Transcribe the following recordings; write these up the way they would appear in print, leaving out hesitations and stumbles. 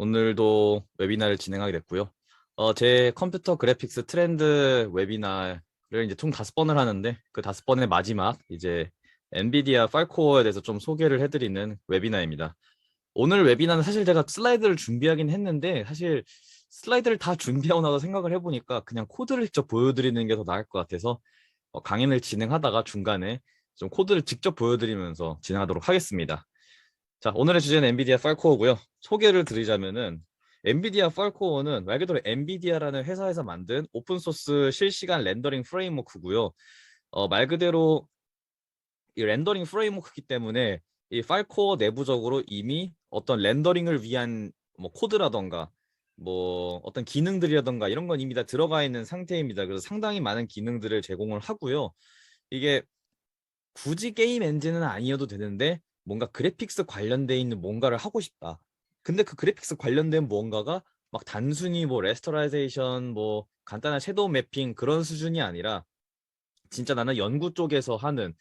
오늘도 웨비나를 진행하게 됐고요. 제 컴퓨터 그래픽스 트렌드 웨비나를 이제 총 5번을 하는데 그 5번의 마지막 이제 엔비디아 팔코어에 대해서 좀 소개를 해드리는 웨비나입니다. 오늘 웨비나는 사실 제가 슬라이드를 준비하긴 했는데 사실 슬라이드를 다 준비하고 나서 생각을 해보니까 그냥 코드를 직접 보여드리는 게 더 나을 것 같아서 강연을 진행하다가 중간에 좀 코드를 직접 보여드리면서 진행하도록 하겠습니다. 자, 오늘의 주제는 엔비디아 팔코어고요. 소개를 드리자면은 엔비디아 팔코어는 말 그대로 엔비디아라는 회사에서 만든 오픈소스 실시간 렌더링 프레임워크고요. 말 그대로 이 렌더링 프레임워크이기 때문에 이 팔코어 내부적으로 이미 어떤 렌더링을 위한 뭐 코드라던가 뭐 어떤 기능들이라던가 이런 건 이미 다 들어가 있는 상태입니다. 그래서 상당히 많은 기능들을 제공을 하고요. 이게 굳이 게임 엔진은 아니어도 되는데 뭔가 그래픽스 관련돼 있는 뭔가를 하고 싶다. 근데 그 그래픽스 관련된 뭔가가 막 단순히 뭐 레스터라이제이션 뭐 간단한 섀도우 매핑 그런 수준이 아니라 진짜 나는 연구 쪽에서 하는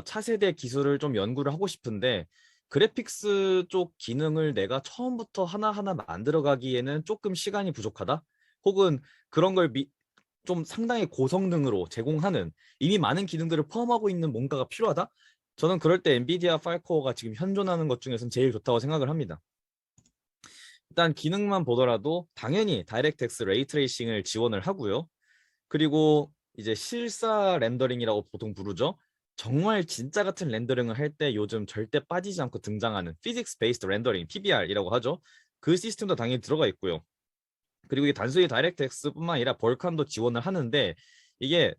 차세대 기술을 좀 연구를 하고 싶은데 그래픽스 쪽 기능을 내가 처음부터 하나하나 만들어가기에는 조금 시간이 부족하다. 혹은 그런 걸 좀 상당히 고성능으로 제공하는 이미 많은 기능들을 포함하고 있는 뭔가가 필요하다? 저는 그럴 때 엔비디아 팔코어가 지금 현존하는 것 중에서는 제일 좋다고 생각을 합니다. 일단 기능만 보더라도 당연히 다이렉트X 레이트레이싱을 지원을 하고요. 그리고 이제 실사 렌더링이라고 보통 부르죠. 정말 진짜 같은 렌더링을 할 때 요즘 절대 빠지지 않고 등장하는 피직스 베이스드 렌더링, PBR이라고 하죠. 그 시스템도 당연히 들어가 있고요. 그리고 이게 단순히 다이렉트 X뿐만 아니라 벌칸도 지원을 하는데 이게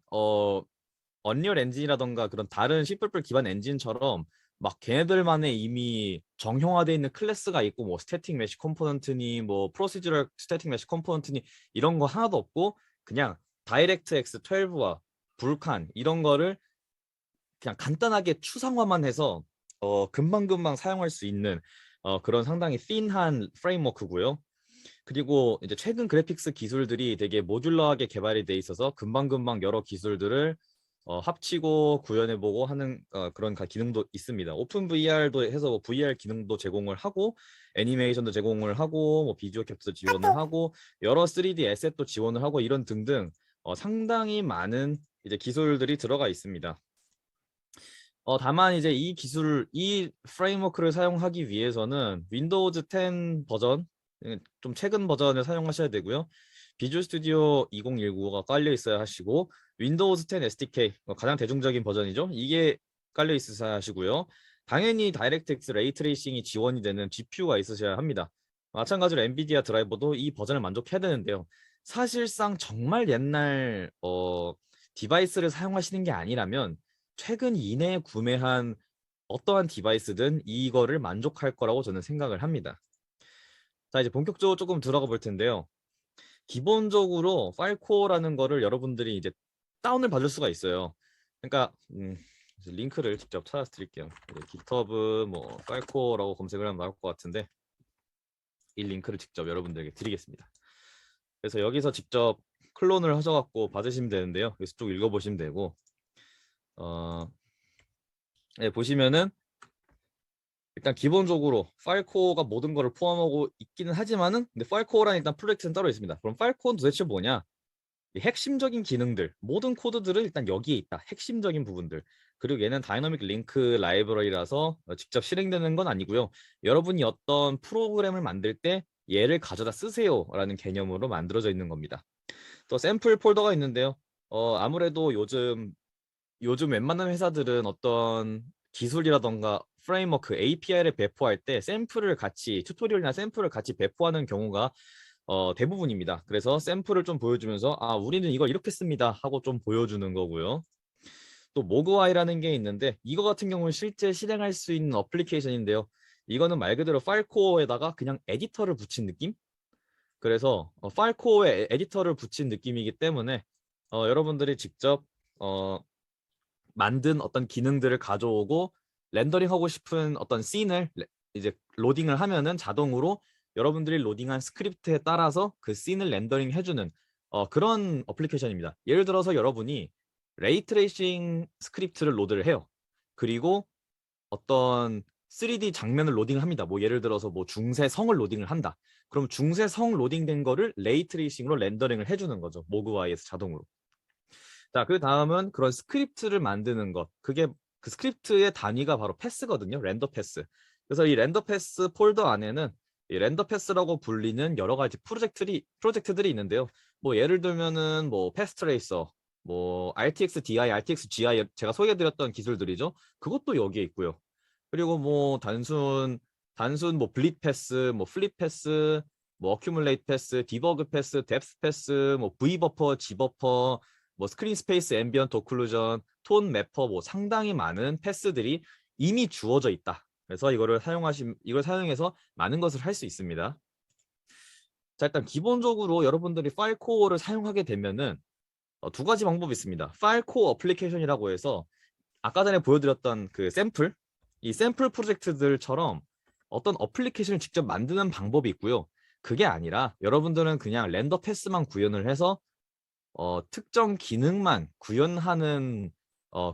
언리얼 엔진이라던가 그런 다른 C++ 기반 엔진처럼 막 걔네들만의 이미 정형화되어 있는 클래스가 있고 뭐 스태틱 메쉬 컴포넌트니 뭐 프로시저럴 스태틱 메쉬 컴포넌트니 이런 거 하나도 없고 그냥 다이렉트 X 12와 불칸 이런 거를 그냥 간단하게 추상화만 해서 금방금방 사용할 수 있는 그런 상당히 핀한 프레임워크고요. 그리고 이제 최근 그래픽스 기술들이 되게 모듈러하게 개발이 돼 있어서 금방금방 여러 기술들을 합치고 구현해보고 하는 그런 기능도 있습니다. 오픈 VR도 해서 뭐 VR 기능도 제공을 하고 애니메이션도 제공을 하고 뭐 비디오 캡처 지원을 하고 여러 3D 에셋도 지원을 하고 이런 등등 상당히 많은 이제 기술들이 들어가 있습니다. 다만 이제 이 기술, 이 프레임워크를 사용하기 위해서는 윈도우즈 10 버전, 좀 최근 버전을 사용하셔야 되고요. 비주얼 스튜디오 2019가 깔려 있어야 하시고, 윈도우즈 10 SDK, 가장 대중적인 버전이죠. 이게 깔려 있어야 하시고요. 당연히 다이렉트X 레이트레이싱이 지원이 되는 GPU가 있으셔야 합니다. 마찬가지로 엔비디아 드라이버도 이 버전을 만족해야 되는데요. 사실상 정말 옛날 디바이스를 사용하시는 게 아니라면 최근 이내에 구매한 어떠한 디바이스든 이거를 만족할 거라고 저는 생각을 합니다. 자, 이제 본격적으로 조금 들어가 볼 텐데요. 기본적으로 파일코어라는 거를 여러분들이 이제 다운을 받을 수가 있어요. 그러니까 링크를 직접 찾아서 드릴게요. GitHub 뭐 파일코어라고 검색을 하면 나올 것 같은데 이 링크를 직접 여러분들에게 드리겠습니다. 그래서 여기서 직접 클론을 하셔갖고 받으시면 되는데요. 여기서 쭉 읽어보시면 되고 네, 보시면은 일단 기본적으로 파일코어가 모든 거를 포함하고 있기는 하지만은 근데 파일코어라는 일단 프로젝트는 따로 있습니다. 그럼 파일코어는 도대체 뭐냐? 이 핵심적인 기능들, 모든 코드들은 일단 여기에 있다. 핵심적인 부분들. 그리고 얘는 다이너믹 링크 라이브러리라서 직접 실행되는 건 아니고요. 여러분이 어떤 프로그램을 만들 때 얘를 가져다 쓰세요라는 개념으로 만들어져 있는 겁니다. 또 샘플 폴더가 있는데요. 아무래도 요즘 웬만한 회사들은 어떤 기술이라던가 프레임워크 API를 배포할 때 샘플을 같이 튜토리얼이나 샘플을 같이 배포하는 경우가 대부분입니다. 그래서 샘플을 좀 보여주면서 아 우리는 이걸 이렇게 씁니다 하고 좀 보여주는 거고요. 또 모그와이라는 게 있는데 이거 같은 경우는 실제 실행할 수 있는 어플리케이션인데요. 이거는 말 그대로 파일코어에다가 그냥 에디터를 붙인 느낌? 그래서 파일코어에 에디터를 붙인 느낌이기 때문에 여러분들이 직접 만든 어떤 기능들을 가져오고 렌더링하고 싶은 어떤 씬을 이제 로딩을 하면은 자동으로 여러분들이 로딩한 스크립트에 따라서 그 씬을 렌더링 해주는 그런 어플리케이션입니다. 예를 들어서 여러분이 레이트레이싱 스크립트를 로드를 해요. 그리고 어떤 3D 장면을 로딩을 합니다. 뭐 예를 들어서 뭐 중세성을 로딩을 한다. 그럼 중세성 로딩된 거를 레이트레이싱으로 렌더링을 해주는 거죠. 모그와이에서 자동으로. 자, 그 다음은 그런 스크립트를 만드는 것. 그게 그 스크립트의 단위가 바로 패스거든요. 렌더 패스. 그래서 이 렌더 패스 폴더 안에는 이 렌더 패스라고 불리는 여러 가지 프로젝트들이 있는데요. 뭐 예를 들면은 뭐 패스트레이서, 뭐 RTX DI, RTX GI 제가 소개해드렸던 기술들이죠. 그것도 여기에 있고요. 그리고 뭐 단순 뭐 블릿 패스, 뭐 플립 패스, 뭐 어큐뮬레이트 패스, 디버그 패스, 뎁스 패스, 뭐 V 버퍼, G 버퍼, 뭐 스크린 스페이스, 앰비언트 오클루전, 톤 매퍼, 뭐 상당히 많은 패스들이 이미 주어져 있다. 그래서 이걸 사용해서 많은 것을 할 수 있습니다. 자, 일단 기본적으로 여러분들이 파일 코어를 사용하게 되면은 두 가지 방법이 있습니다. 파일 코어 어플리케이션이라고 해서 아까 전에 보여드렸던 그 샘플, 이 샘플 프로젝트들처럼 어떤 어플리케이션을 직접 만드는 방법이 있고요. 그게 아니라 여러분들은 그냥 렌더 패스만 구현을 해서 특정 기능만 구현하는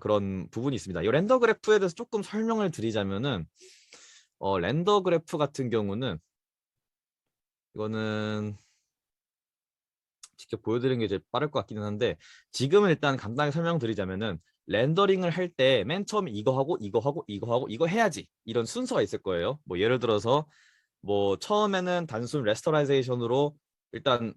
그런 부분이 있습니다. 이 렌더 그래프에 대해서 조금 설명을 드리자면은 렌더 그래프 같은 경우는 이거는 직접 보여드리는 게 제일 빠를 것 같기는 한데 지금은 일단 간단하게 설명드리자면은 렌더링을 할 때 맨 처음에 이거 하고 이거 하고 이거 하고 이거 해야지 이런 순서가 있을 거예요. 뭐 예를 들어서 뭐 처음에는 단순 레스터라이제이션으로 일단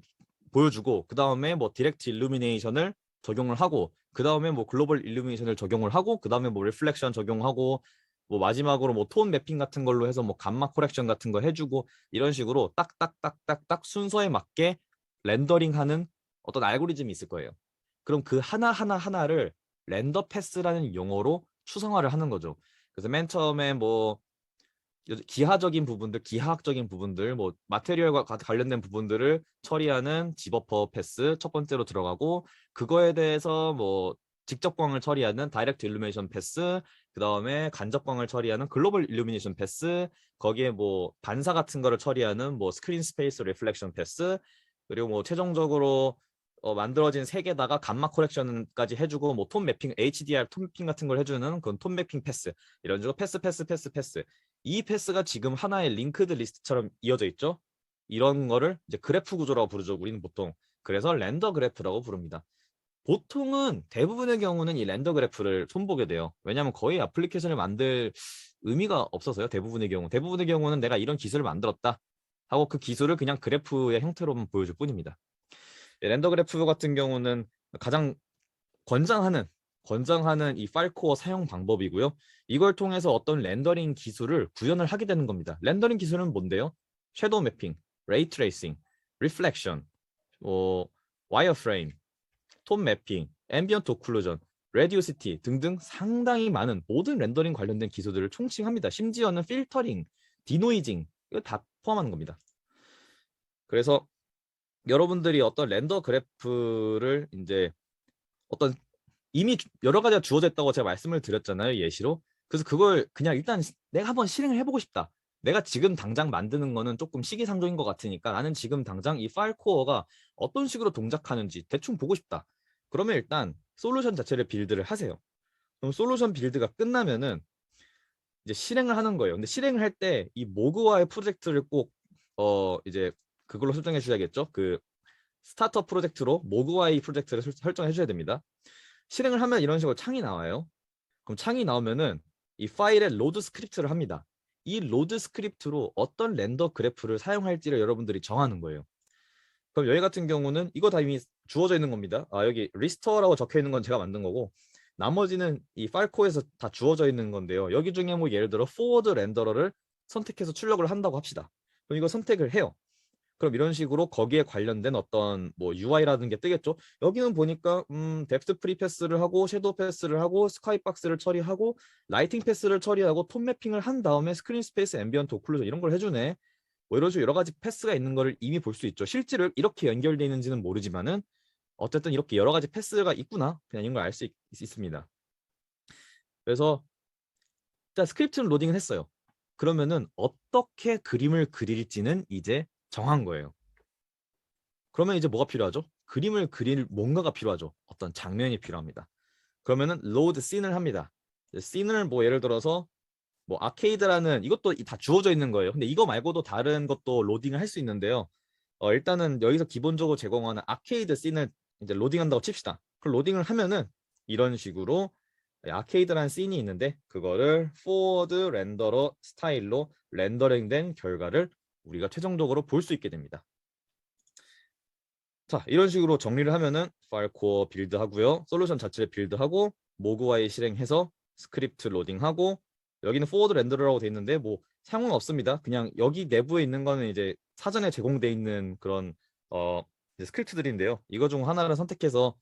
보여주고 그 다음에 뭐 디렉트 일루미네이션을 적용을 하고 그 다음에 뭐 글로벌 일루미네이션을 적용을 하고 그 다음에 뭐 리플렉션 적용하고 뭐 마지막으로 뭐 톤 매핑 같은 걸로 해서 뭐 감마 코렉션 같은 거 해주고 이런 식으로 딱딱딱딱딱 순서에 맞게 렌더링하는 어떤 알고리즘이 있을 거예요. 그럼 그 하나하나를 렌더 패스라는 용어로 추상화를 하는 거죠. 그래서 맨 처음에 뭐 기하적인 부분들, 기하학적인 부분들, 뭐 마테리얼과 관련된 부분들을 처리하는 지버퍼 패스 첫 번째로 들어가고 그거에 대해서 뭐 직접광을 처리하는 다이렉트 일루미네이션 패스, 그 다음에 간접광을 처리하는 글로벌 일루미네이션 패스, 거기에 뭐 반사 같은 거를 처리하는 뭐 스크린 스페이스 리플렉션 패스, 그리고 뭐 최종적으로 만들어진 색에다가 감마 코렉션까지 해주고 뭐 톤 매핑, HDR 톤 매핑 같은 걸 해주는 그런 톤 매핑 패스 이런 식으로 패스 이 패스가 지금 하나의 링크드 리스트처럼 이어져 있죠. 이런 거를 이제 그래프 구조라고 부르죠. 우리는 보통. 그래서 렌더 그래프라고 부릅니다. 보통은 대부분의 경우는 이 렌더 그래프를 손보게 돼요. 왜냐하면 거의 애플리케이션을 만들 의미가 없어서요. 대부분의 경우. 대부분의 경우는 내가 이런 기술을 만들었다 하고 그 기술을 그냥 그래프의 형태로만 보여줄 뿐입니다. 렌더 그래프 같은 경우는 가장 권장하는 이 파일코어 사용 방법이고요. 이걸 통해서 어떤 렌더링 기술을 구현을 하게 되는 겁니다. 렌더링 기술은 뭔데요? 섀도우 매핑, 레이 트레이싱, 리플렉션, 와이어프레임, 톤 매핑, 앰비언트 오클루전, 레디오시티 등등 상당히 많은 모든 렌더링 관련된 기술들을 총칭합니다. 심지어는 필터링, 디노이징 이거 다 포함하는 겁니다. 그래서 여러분들이 어떤 렌더 그래프를 이제 어떤 이미 여러 가지가 주어져 있다고 제가 말씀을 드렸잖아요, 예시로. 그래서 그걸 그냥 일단 내가 한번 실행을 해보고 싶다. 내가 지금 당장 만드는 거는 조금 시기상조인 것 같으니까 나는 지금 당장 이 파일 코어가 어떤 식으로 동작하는지 대충 보고 싶다. 그러면 일단 솔루션 자체를 빌드를 하세요. 그럼 솔루션 빌드가 끝나면은 이제 실행을 하는 거예요. 근데 실행을 할 때 이 모그와의 프로젝트를 꼭 이제 그걸로 설정해 주셔야겠죠. 그 스타터 프로젝트로 모그와이 프로젝트를 설정해 주셔야 됩니다. 실행을 하면 이런 식으로 창이 나와요. 그럼 창이 나오면은 이 파일에 로드 스크립트를 합니다. 이 로드 스크립트로 어떤 렌더 그래프를 사용할지를 여러분들이 정하는 거예요. 그럼 여기 같은 경우는 이거 다 이미 주어져 있는 겁니다. 여기 리스터라고 적혀 있는 건 제가 만든 거고 나머지는 이 파일 코어에서 다 주어져 있는 건데요. 여기 중에 뭐 예를 들어 포워드 렌더러를 선택해서 출력을 한다고 합시다. 그럼 이거 선택을 해요. 그럼 이런 식으로 거기에 관련된 어떤 뭐 UI라는 게 뜨겠죠. 여기는 보니까 뎁스 프리 패스를 하고 섀도우 패스를 하고 스카이 박스를 처리하고 라이팅 패스를 처리하고 톤 매핑을 한 다음에 스크린 스페이스 앰비언트 오클루전 이런 걸 해주네. 뭐 이런 식으로 여러 가지 패스가 있는 거를 이미 볼 수 있죠. 실제로 이렇게 연결되어 있는지는 모르지만은 어쨌든 이렇게 여러 가지 패스가 있구나. 그냥 이런 걸 알 수 있습니다. 그래서 일단 스크립트는 로딩을 했어요. 그러면은 어떻게 그림을 그릴지는 이제 정한 거예요. 그러면 이제 뭐가 필요하죠? 그림을 그릴 뭔가가 필요하죠. 어떤 장면이 필요합니다. 그러면은 로드 씬을 합니다. 씬을 뭐 예를 들어서 뭐 아케이드라는 이것도 다 주어져 있는 거예요. 근데 이거 말고도 다른 것도 로딩을 할 수 있는데요. 일단은 여기서 기본적으로 제공하는 아케이드 씬을 이제 로딩한다고 칩시다. 그 로딩을 하면은 이런 식으로 아케이드라는 씬이 있는데 그거를 포워드 렌더러 스타일로 렌더링된 결과를 우리가 최종적으로 볼 수 있게 됩니다. 자, 이런 식으로 정리를 하면은 파일 코어 빌드하고요. 솔루션 자체를 빌드하고 모그와이 실행해서 스크립트 로딩하고 여기는 포워드 렌더러라고 돼 있는데 뭐 사용은 없습니다. 그냥 여기 내부에 있는 거는 이제 사전에 제공돼 있는 그런 이제 스크립트들인데요. 이거 중 하나를 선택해서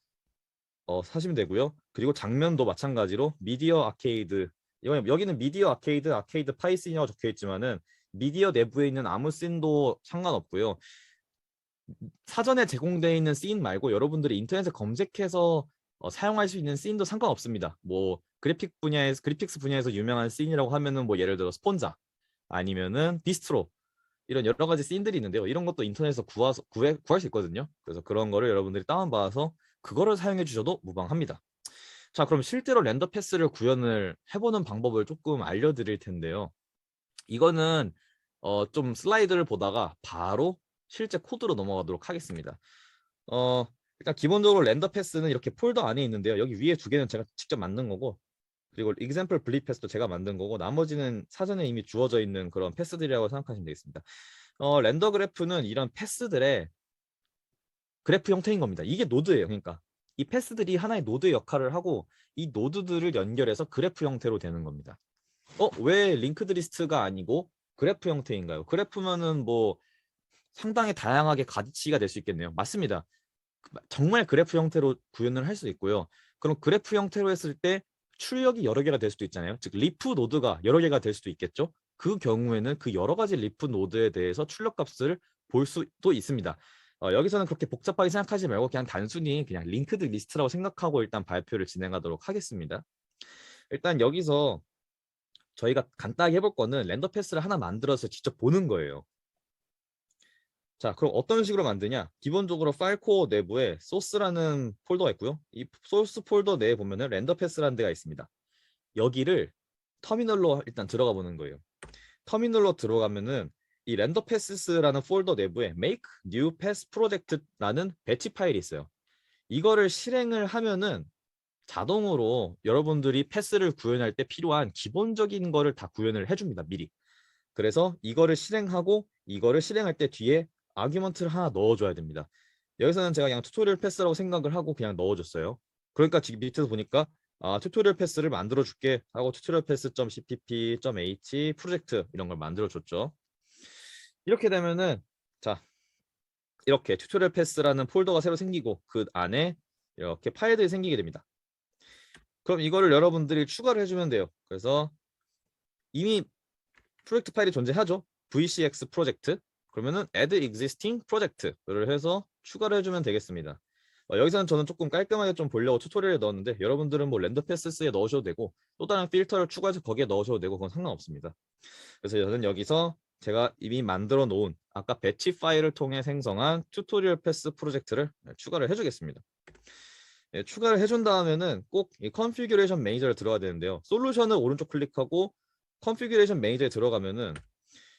사시면 되고요. 그리고 장면도 마찬가지로 미디어 아케이드 여기는 미디어 아케이드, 아케이드 파이썬이라고 적혀 있지만은 미디어 내부에 있는 아무 씬도 상관없고요. 사전에 제공되어 있는 씬 말고 여러분들이 인터넷에 검색해서 사용할 수 있는 씬도 상관없습니다. 뭐 그래픽스 분야에서 유명한 씬이라고 하면은 뭐 예를 들어 스폰자 아니면은 비스트로 이런 여러 가지 씬들이 있는데요. 이런 것도 인터넷에서 구할 수 있거든요. 그래서 그런 거를 여러분들이 다운받아서 그거를 사용해 주셔도 무방합니다. 자, 그럼 실제로 렌더 패스를 구현을 해보는 방법을 조금 알려드릴 텐데요. 이거는 좀 슬라이드를 보다가 바로 실제 코드로 넘어가도록 하겠습니다. 일단 기본적으로 렌더 패스는 이렇게 폴더 안에 있는데요. 여기 위에 두 개는 제가 직접 만든 거고 그리고 example bleed 패스도 제가 만든 거고 나머지는 사전에 이미 주어져 있는 그런 패스들이라고 생각하시면 되겠습니다. 렌더 그래프는 이런 패스들의 그래프 형태인 겁니다. 이게 노드예요. 그러니까 이 패스들이 하나의 노드의 역할을 하고 이 노드들을 연결해서 그래프 형태로 되는 겁니다. 왜 링크드 리스트가 아니고 그래프 형태인가요? 그래프면은 뭐 상당히 다양하게 가지치기가 될 수 있겠네요. 맞습니다. 정말 그래프 형태로 구현을 할 수 있고요. 그럼 그래프 형태로 했을 때 출력이 여러 개가 될 수도 있잖아요. 즉 리프 노드가 여러 개가 될 수도 있겠죠. 그 경우에는 그 여러 가지 리프 노드에 대해서 출력 값을 볼 수도 있습니다. 여기서는 그렇게 복잡하게 생각하지 말고 그냥 단순히 그냥 링크드 리스트라고 생각하고 일단 발표를 진행하도록 하겠습니다. 일단 여기서 저희가 간단하게 해볼 거는 렌더 패스를 하나 만들어서 직접 보는 거예요. 자, 그럼 어떤 식으로 만드냐? 기본적으로 파일 코어 내부에 소스라는 폴더가 있고요. 이 소스 폴더 내에 보면은 렌더 패스라는 데가 있습니다. 여기를 터미널로 일단 들어가 보는 거예요. 터미널로 들어가면은 이 렌더 패스라는 폴더 내부에 make new pass project라는 배치 파일이 있어요. 이거를 실행을 하면은 자동으로 여러분들이 패스를 구현할 때 필요한 기본적인 거를 다 구현을 해줍니다. 미리. 그래서 이거를 실행하고 이거를 실행할 때 뒤에 아규먼트를 하나 넣어줘야 됩니다. 여기서는 제가 그냥 튜토리얼 패스라고 생각을 하고 그냥 넣어줬어요. 그러니까 지금 밑에서 보니까 튜토리얼 패스를 만들어 줄게 하고 튜토리얼 패스.cpp.h 프로젝트 이런 걸 만들어 줬죠. 이렇게 되면은 자 이렇게 튜토리얼 패스라는 폴더가 새로 생기고 그 안에 이렇게 파일들이 생기게 됩니다. 그럼 이거를 여러분들이 추가를 해주면 돼요. 그래서 이미 프로젝트 파일이 존재하죠. VCX 프로젝트. 그러면은 add existing project를 해서 추가를 해주면 되겠습니다. 여기서는 저는 조금 깔끔하게 좀 보려고 튜토리얼에 넣었는데 여러분들은 뭐 렌더 패스에 넣으셔도 되고 또 다른 필터를 추가해서 거기에 넣으셔도 되고 그건 상관없습니다. 그래서 저는 여기서 제가 이미 만들어 놓은 아까 배치 파일을 통해 생성한 튜토리얼 패스 프로젝트를 추가를 해주겠습니다. 추가를 해준 다음에는 꼭 이 컨피규레이션 매니저를 들어가야 되는데요. 솔루션을 오른쪽 클릭하고 컨피규레이션 매니저에 들어가면은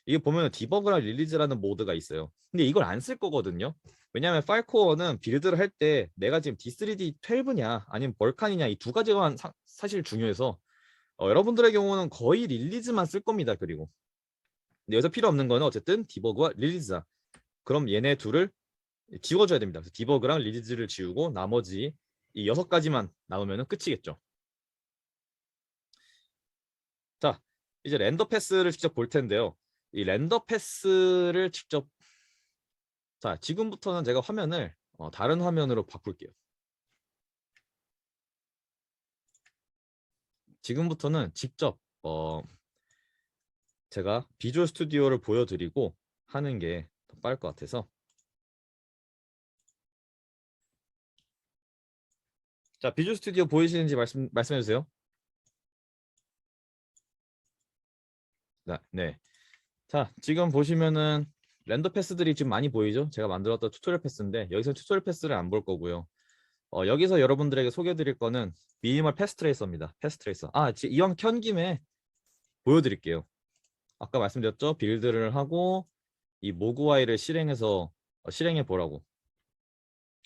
이게 보면 디버그랑 릴리즈라는 모드가 있어요. 근데 이걸 안 쓸 거거든요. 왜냐하면 파일 코어는 빌드를 할 때 내가 지금 D3D12냐 아니면 벌칸이냐 이 두 가지만 사실 중요해서 여러분들의 경우는 거의 릴리즈만 쓸 겁니다. 그리고 근데 여기서 필요 없는 거는 어쨌든 디버그와 릴리즈다. 그럼 얘네 둘을 지워줘야 됩니다. 그래서 디버그랑 릴리즈를 지우고 나머지 이 6가지만 남으면 끝이겠죠. 자, 이제 렌더 패스를 직접 볼 텐데요. 이 렌더 패스를 직접 자 지금부터는 제가 화면을 다른 화면으로 바꿀게요. 지금부터는 직접 제가 비주얼 스튜디오를 보여드리고 하는 게 더 빠를 것 같아서 자 비주얼 스튜디오 보이시는지 말씀해 주세요. 네. 자 지금 보시면은 렌더 패스들이 지금 많이 보이죠? 제가 만들었던 튜토리얼 패스인데 여기서 튜토리얼 패스를 안 볼 거고요. 여기서 여러분들에게 소개해 드릴 거는 미니멀 패스 트레이서입니다. 패스 트레이서. 이왕 켠 김에 보여드릴게요. 아까 말씀드렸죠? 빌드를 하고 이 모그와이를 실행해서 실행해 보라고.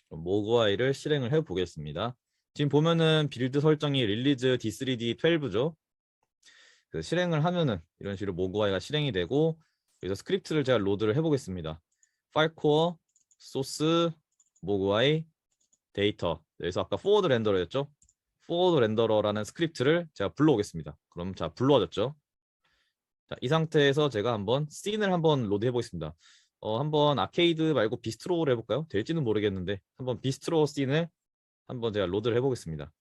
모그와이를 실행을 해 보겠습니다. 지금 보면은 빌드 설정이 릴리즈 D3D12죠. 그래서 실행을 하면은 이런 식으로 모그와이가 실행이 되고 여기서 스크립트를 제가 로드를 해보겠습니다. 파일 코어 소스 모그와이 데이터. 여기서 아까 포워드 렌더러였죠. 포워드 렌더러라는 스크립트를 제가 불러오겠습니다. 그럼 자 불러왔죠. 자, 이 상태에서 제가 한번 씬을 한번 로드 해보겠습니다. 한번 아케이드 말고 비스트로를 해볼까요? 될지는 모르겠는데 한번 비스트로 씬을 한번 제가 로드를 해보겠습니다.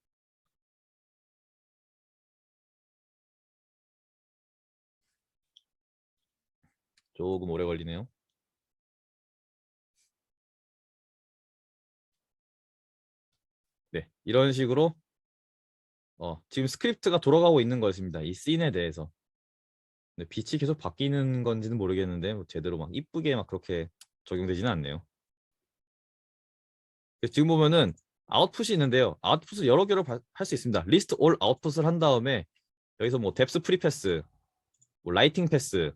조금 오래 걸리네요. 네, 이런 식으로 지금 스크립트가 돌아가고 있는 것입니다. 이 씬에 대해서. 근데 빛이 계속 바뀌는 건지는 모르겠는데 뭐 제대로 막 이쁘게 막 그렇게 적용되지는 않네요. 그래서 지금 보면은 아웃풋이 있는데요. 아웃풋을 여러 개로 할 수 있습니다. 리스트 올 아웃풋을 한 다음에 여기서 뭐 뎁스 프리패스, 뭐 라이팅 패스,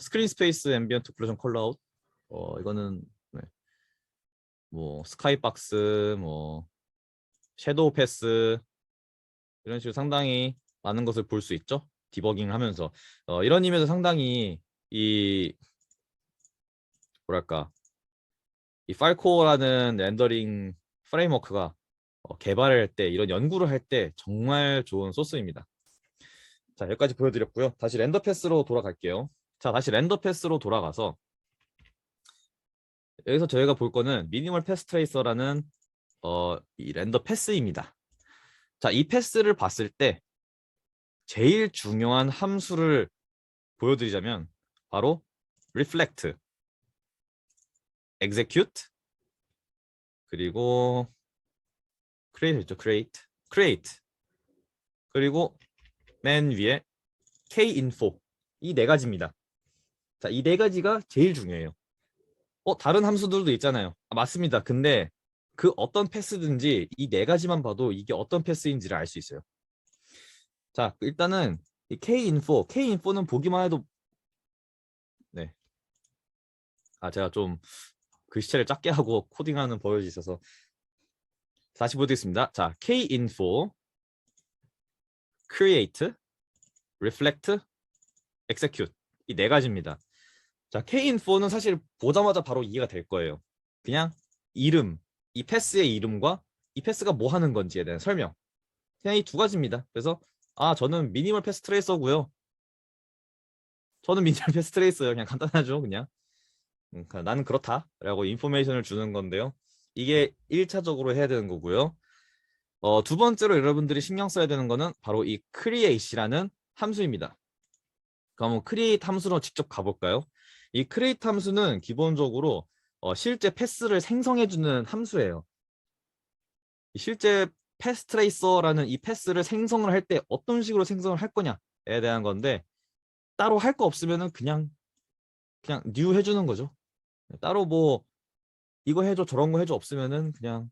스크린 스페이스 앰비언트 오클루전 컬러 아웃, 이거는 네. 뭐 스카이박스, 뭐 섀도우 패스 이런 식으로 상당히 많은 것을 볼 수 있죠. 디버깅 하면서 이런 의미에서 상당히 이 뭐랄까 이 팔코어라는 렌더링 프레임워크가 개발할 때 이런 연구를 할 때 정말 좋은 소스입니다. 자, 여기까지 보여드렸고요. 다시 렌더 패스로 돌아갈게요. 자, 다시 렌더 패스로 돌아가서 여기서 저희가 볼 거는 미니멀 패스 트레이서라는 이 렌더 패스입니다. 자, 이 패스를 봤을 때 제일 중요한 함수를 보여드리자면 바로 reflect, execute, 그리고 create 있죠. create, 그리고 맨 위에 kinfo 이 네 가지입니다. 자, 이 네 가지가 제일 중요해요. 다른 함수들도 있잖아요. 맞습니다. 근데 그 어떤 패스든지 이 네 가지만 봐도 이게 어떤 패스인지를 알 수 있어요. 자, 일단은 이 kinfo는 보기만 해도 네. 제가 좀 글씨체를 작게 하고 코딩하는 버릇이 있어서 다시 보여드리겠습니다. 자, kinfo, create, reflect, execute 이 네 가지입니다. 자, kinfo는 사실 보자마자 바로 이해가 될 거예요. 그냥 이름, 이 패스의 이름과 이 패스가 뭐 하는 건지에 대한 설명. 그냥 이 두 가지입니다. 그래서 저는 미니멀 패스 트레이서고요. 저는 미니멀 패스 트레이서예요. 그냥 간단하죠, 그냥. 나는 그렇다라고 인포메이션을 주는 건데요. 이게 1차적으로 해야 되는 거고요. 두 번째로 여러분들이 신경 써야 되는 거는 바로 이 create이라는 함수입니다. 그럼 create 함수로 직접 가볼까요? 이 create 함수는 기본적으로 실제 패스를 생성해주는 함수예요. 실제 패스 트레이서라는 이 패스를 생성을 할 때 어떤 식으로 생성을 할 거냐에 대한 건데 따로 할 거 없으면은 그냥 new 해주는 거죠. 따로 뭐 이거 해줘 저런 거 해줘 없으면은 그냥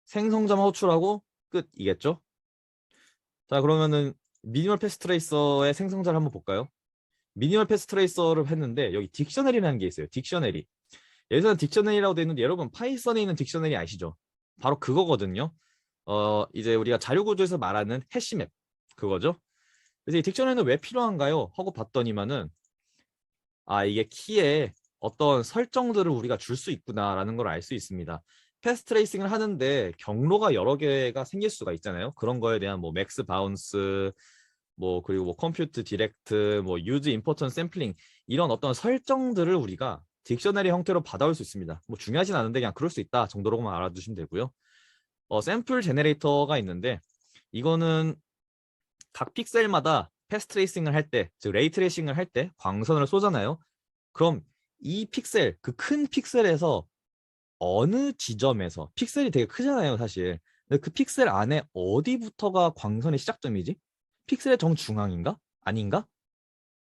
생성자만 호출하고 끝이겠죠. 자, 그러면은 미니멀 패스 트레이서의 생성자를 한번 볼까요? 미니멀 패스 트레이서를 했는데 여기 딕셔너리라는 게 있어요. 딕셔너리. 여기서는 딕셔너리라고 되어 있는데 여러분 파이썬에 있는 딕셔너리 아시죠? 바로 그거거든요. 이제 우리가 자료 구조에서 말하는 해시맵 그거죠. 그래서 이 딕셔너리는 왜 필요한가요? 하고 봤더니만은 이게 키에 어떤 설정들을 우리가 줄 수 있구나라는 걸 알 수 있습니다. 패스 트레이싱을 하는데 경로가 여러 개가 생길 수가 있잖아요. 그런 거에 대한 뭐 맥스 바운스 뭐 그리고 뭐 컴퓨트 디렉트 뭐 유즈 임포턴 샘플링 이런 어떤 설정들을 우리가 딕셔너리 형태로 받아올 수 있습니다. 뭐 중요하진 않은데 그냥 그럴 수 있다 정도로만 알아두시면 되고요. 샘플 제네레이터가 있는데 이거는 각 픽셀마다 패스 트레이싱을 할 때, 즉 레이 트레이싱을 할 때 광선을 쏘잖아요. 그럼 이 픽셀, 그 큰 픽셀에서 어느 지점에서 픽셀이 되게 크잖아요, 사실. 근데 그 픽셀 안에 어디부터가 광선의 시작점이지? 픽셀의 정중앙인가? 아닌가?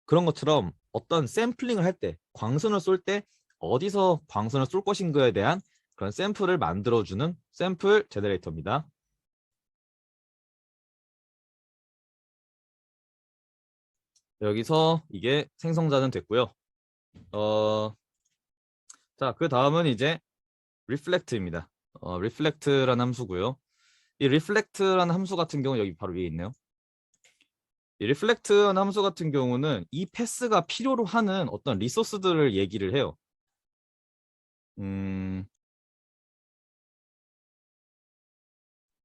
그런 것처럼 어떤 샘플링을 할 때, 광선을 쏠 때 어디서 광선을 쏠 것인가에 대한 그런 샘플을 만들어주는 샘플 제너레이터입니다. 여기서 이게 생성자는 됐고요. 자, 그 다음은 이제 reflect입니다. reflect라는 함수고요. 이 reflect라는 함수 같은 경우 여기 바로 위에 있네요. 이 reflect라는 함수 같은 경우는 이 패스가 필요로 하는 어떤 리소스들을 얘기를 해요.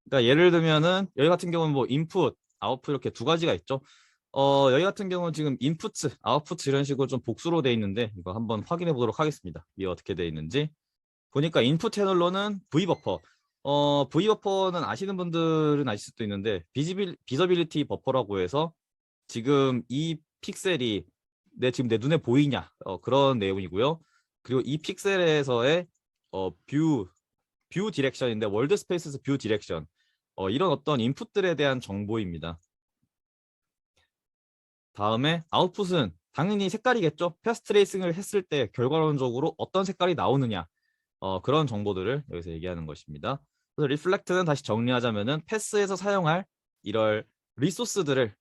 그러니까 예를 들면은 여기 같은 경우는 뭐 인풋, 아웃풋 이렇게 두 가지가 있죠. 여기 같은 경우는 지금 인풋, 아웃풋 이런 식으로 좀 복수로 돼 있는데 이거 한번 확인해 보도록 하겠습니다. 이게 어떻게 돼 있는지. 보니까 인풋 채널로는 V버퍼. V버퍼는 아시는 분들은 아실 수도 있는데 비저빌리티 버퍼라고 해서 지금 이 픽셀이 지금 내 눈에 보이냐 그런 내용이고요. 그리고 이 픽셀에서의 뷰 디렉션인데 월드 스페이스에서 뷰 디렉션 이런 어떤 인풋들에 대한 정보입니다. 다음에 아웃풋은 당연히 색깔이겠죠. 패스 트레이싱을 했을 때 결과론적으로 어떤 색깔이 나오느냐 그런 정보들을 여기서 얘기하는 것입니다. 그래서 리플렉트는 다시 정리하자면은 패스에서 사용할 이럴 리소스들을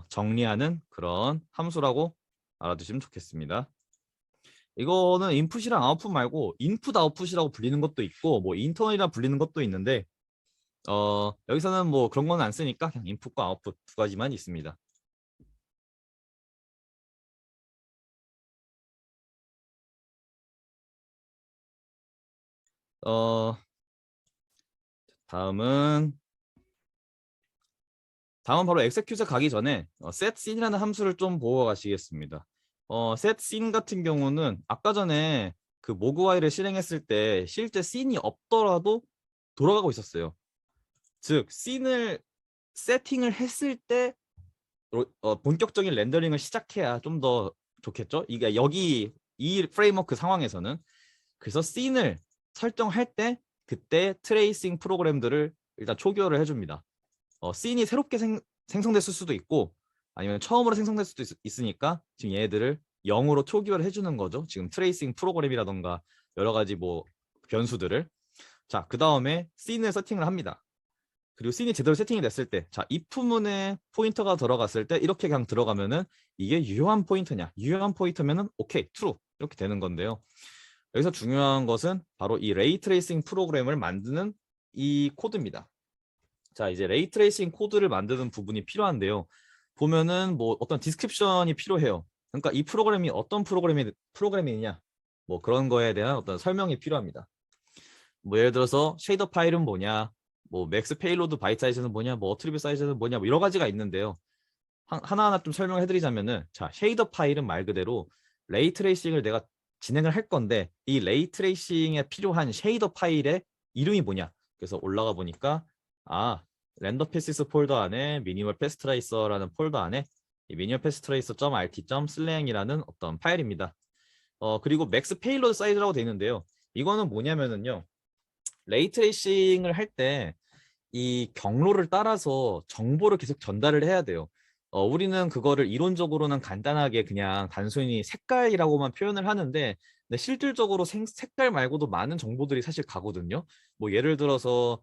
정리하는 그런 함수라고 알아두시면 좋겠습니다. 이거는 인풋이랑 아웃풋 말고 인풋 아웃풋이라고 불리는 것도 있고 뭐 인터널이라 불리는 것도 있는데 여기서는 뭐 그런 건 안 쓰니까 그냥 인풋과 아웃풋 두 가지만 있습니다. 어, 다음은 바로 execute에 가기 전에 set scene이라는 함수를 좀 보고 가시겠습니다. set scene 같은 경우는 아까 전에 그 모그와이를 실행했을 때 실제 씬이 없더라도 돌아가고 있었어요. 즉 씬을 세팅을 했을 때 본격적인 렌더링을 시작해야 좀 더 좋겠죠. 이게 여기 이 프레임워크 상황에서는 그래서 씬을 설정할 때 그때 트레이싱 프로그램들을 일단 초기화를 해줍니다. 씬이 새롭게 생성됐을 수도 있고 아니면 처음으로 생성될 수도 있으니까 지금 얘네들을 0으로 초기화를 해주는 거죠. 지금 트레이싱 프로그램이라던가 여러 가지 뭐 변수들을. 자, 그 다음에 씬을 세팅을 합니다. 그리고 씬이 제대로 세팅이 됐을 때, 자, if문에 포인터가 들어갔을 때 이렇게 그냥 들어가면은 이게 유효한 포인터냐? 유효한 포인터면은 오케이, true 이렇게 되는 건데요. 여기서 중요한 것은 바로 이 레이 트레이싱 프로그램을 만드는 이 코드입니다. 자, 이제 레이 트레이싱 코드를 만드는 부분이 필요한데요. 보면은 뭐 어떤 디스크립션이 필요해요. 그러니까 이 프로그램이 어떤 프로그램이냐, 뭐 그런 거에 대한 어떤 설명이 필요합니다. 뭐 예를 들어서 쉐이더 파일은 뭐냐, 뭐 맥스 페일로드 바이트 사이즈는 뭐냐, 뭐 어트리뷰 사이즈는 뭐냐, 뭐 여러 가지가 있는데요. 하나하나 좀 설명해 드리자면은, 자, 쉐이더 파일은 말 그대로 레이 트레이싱을 내가 진행을 할 건데 이 레이 트레이싱에 필요한 쉐이더 파일의 이름이 뭐냐. 그래서 올라가 보니까 렌더 패시스 폴더 안에 미니멀 패스 트레이서라는 폴더 안에 이 미니멀 패스 트레이서.rt.slang이라는 어떤 파일입니다. 그리고 맥스 페일로드 사이즈라고 되어 있는데요. 이거는 뭐냐면은요. 레이 트레이싱을 할 때 이 경로를 따라서 정보를 계속 전달을 해야 돼요. 우리는 그거를 이론적으로는 간단하게 그냥 단순히 색깔이라고만 표현을 하는데 근데 실질적으로 색깔 말고도 많은 정보들이 사실 가거든요. 뭐 예를 들어서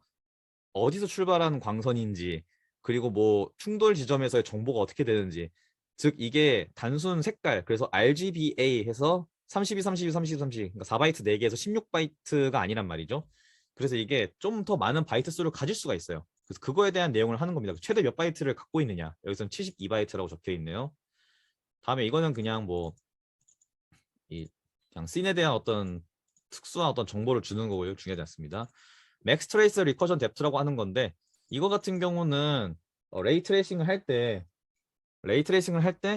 어디서 출발한 광선인지 그리고 뭐 충돌 지점에서의 정보가 어떻게 되는지 즉 이게 단순 색깔 그래서 RGBA 해서 32, 32, 32, 32 그러니까 4바이트 4개에서 16바이트가 아니란 말이죠. 그래서 이게 좀 더 많은 바이트 수를 가질 수가 있어요. 그래서 그거에 대한 내용을 하는 겁니다. 최대 몇 바이트를 갖고 있느냐. 여기서는 72바이트라고 적혀 있네요. 다음에 이거는 그냥 뭐 그냥 씬에 대한 어떤 특수한 어떤 정보를 주는 거고요. 중요하지 않습니다. 맥스 트레이스 리커전 뎁트라고 하는 건데 이거 같은 경우는 레이 트레이싱을 할 때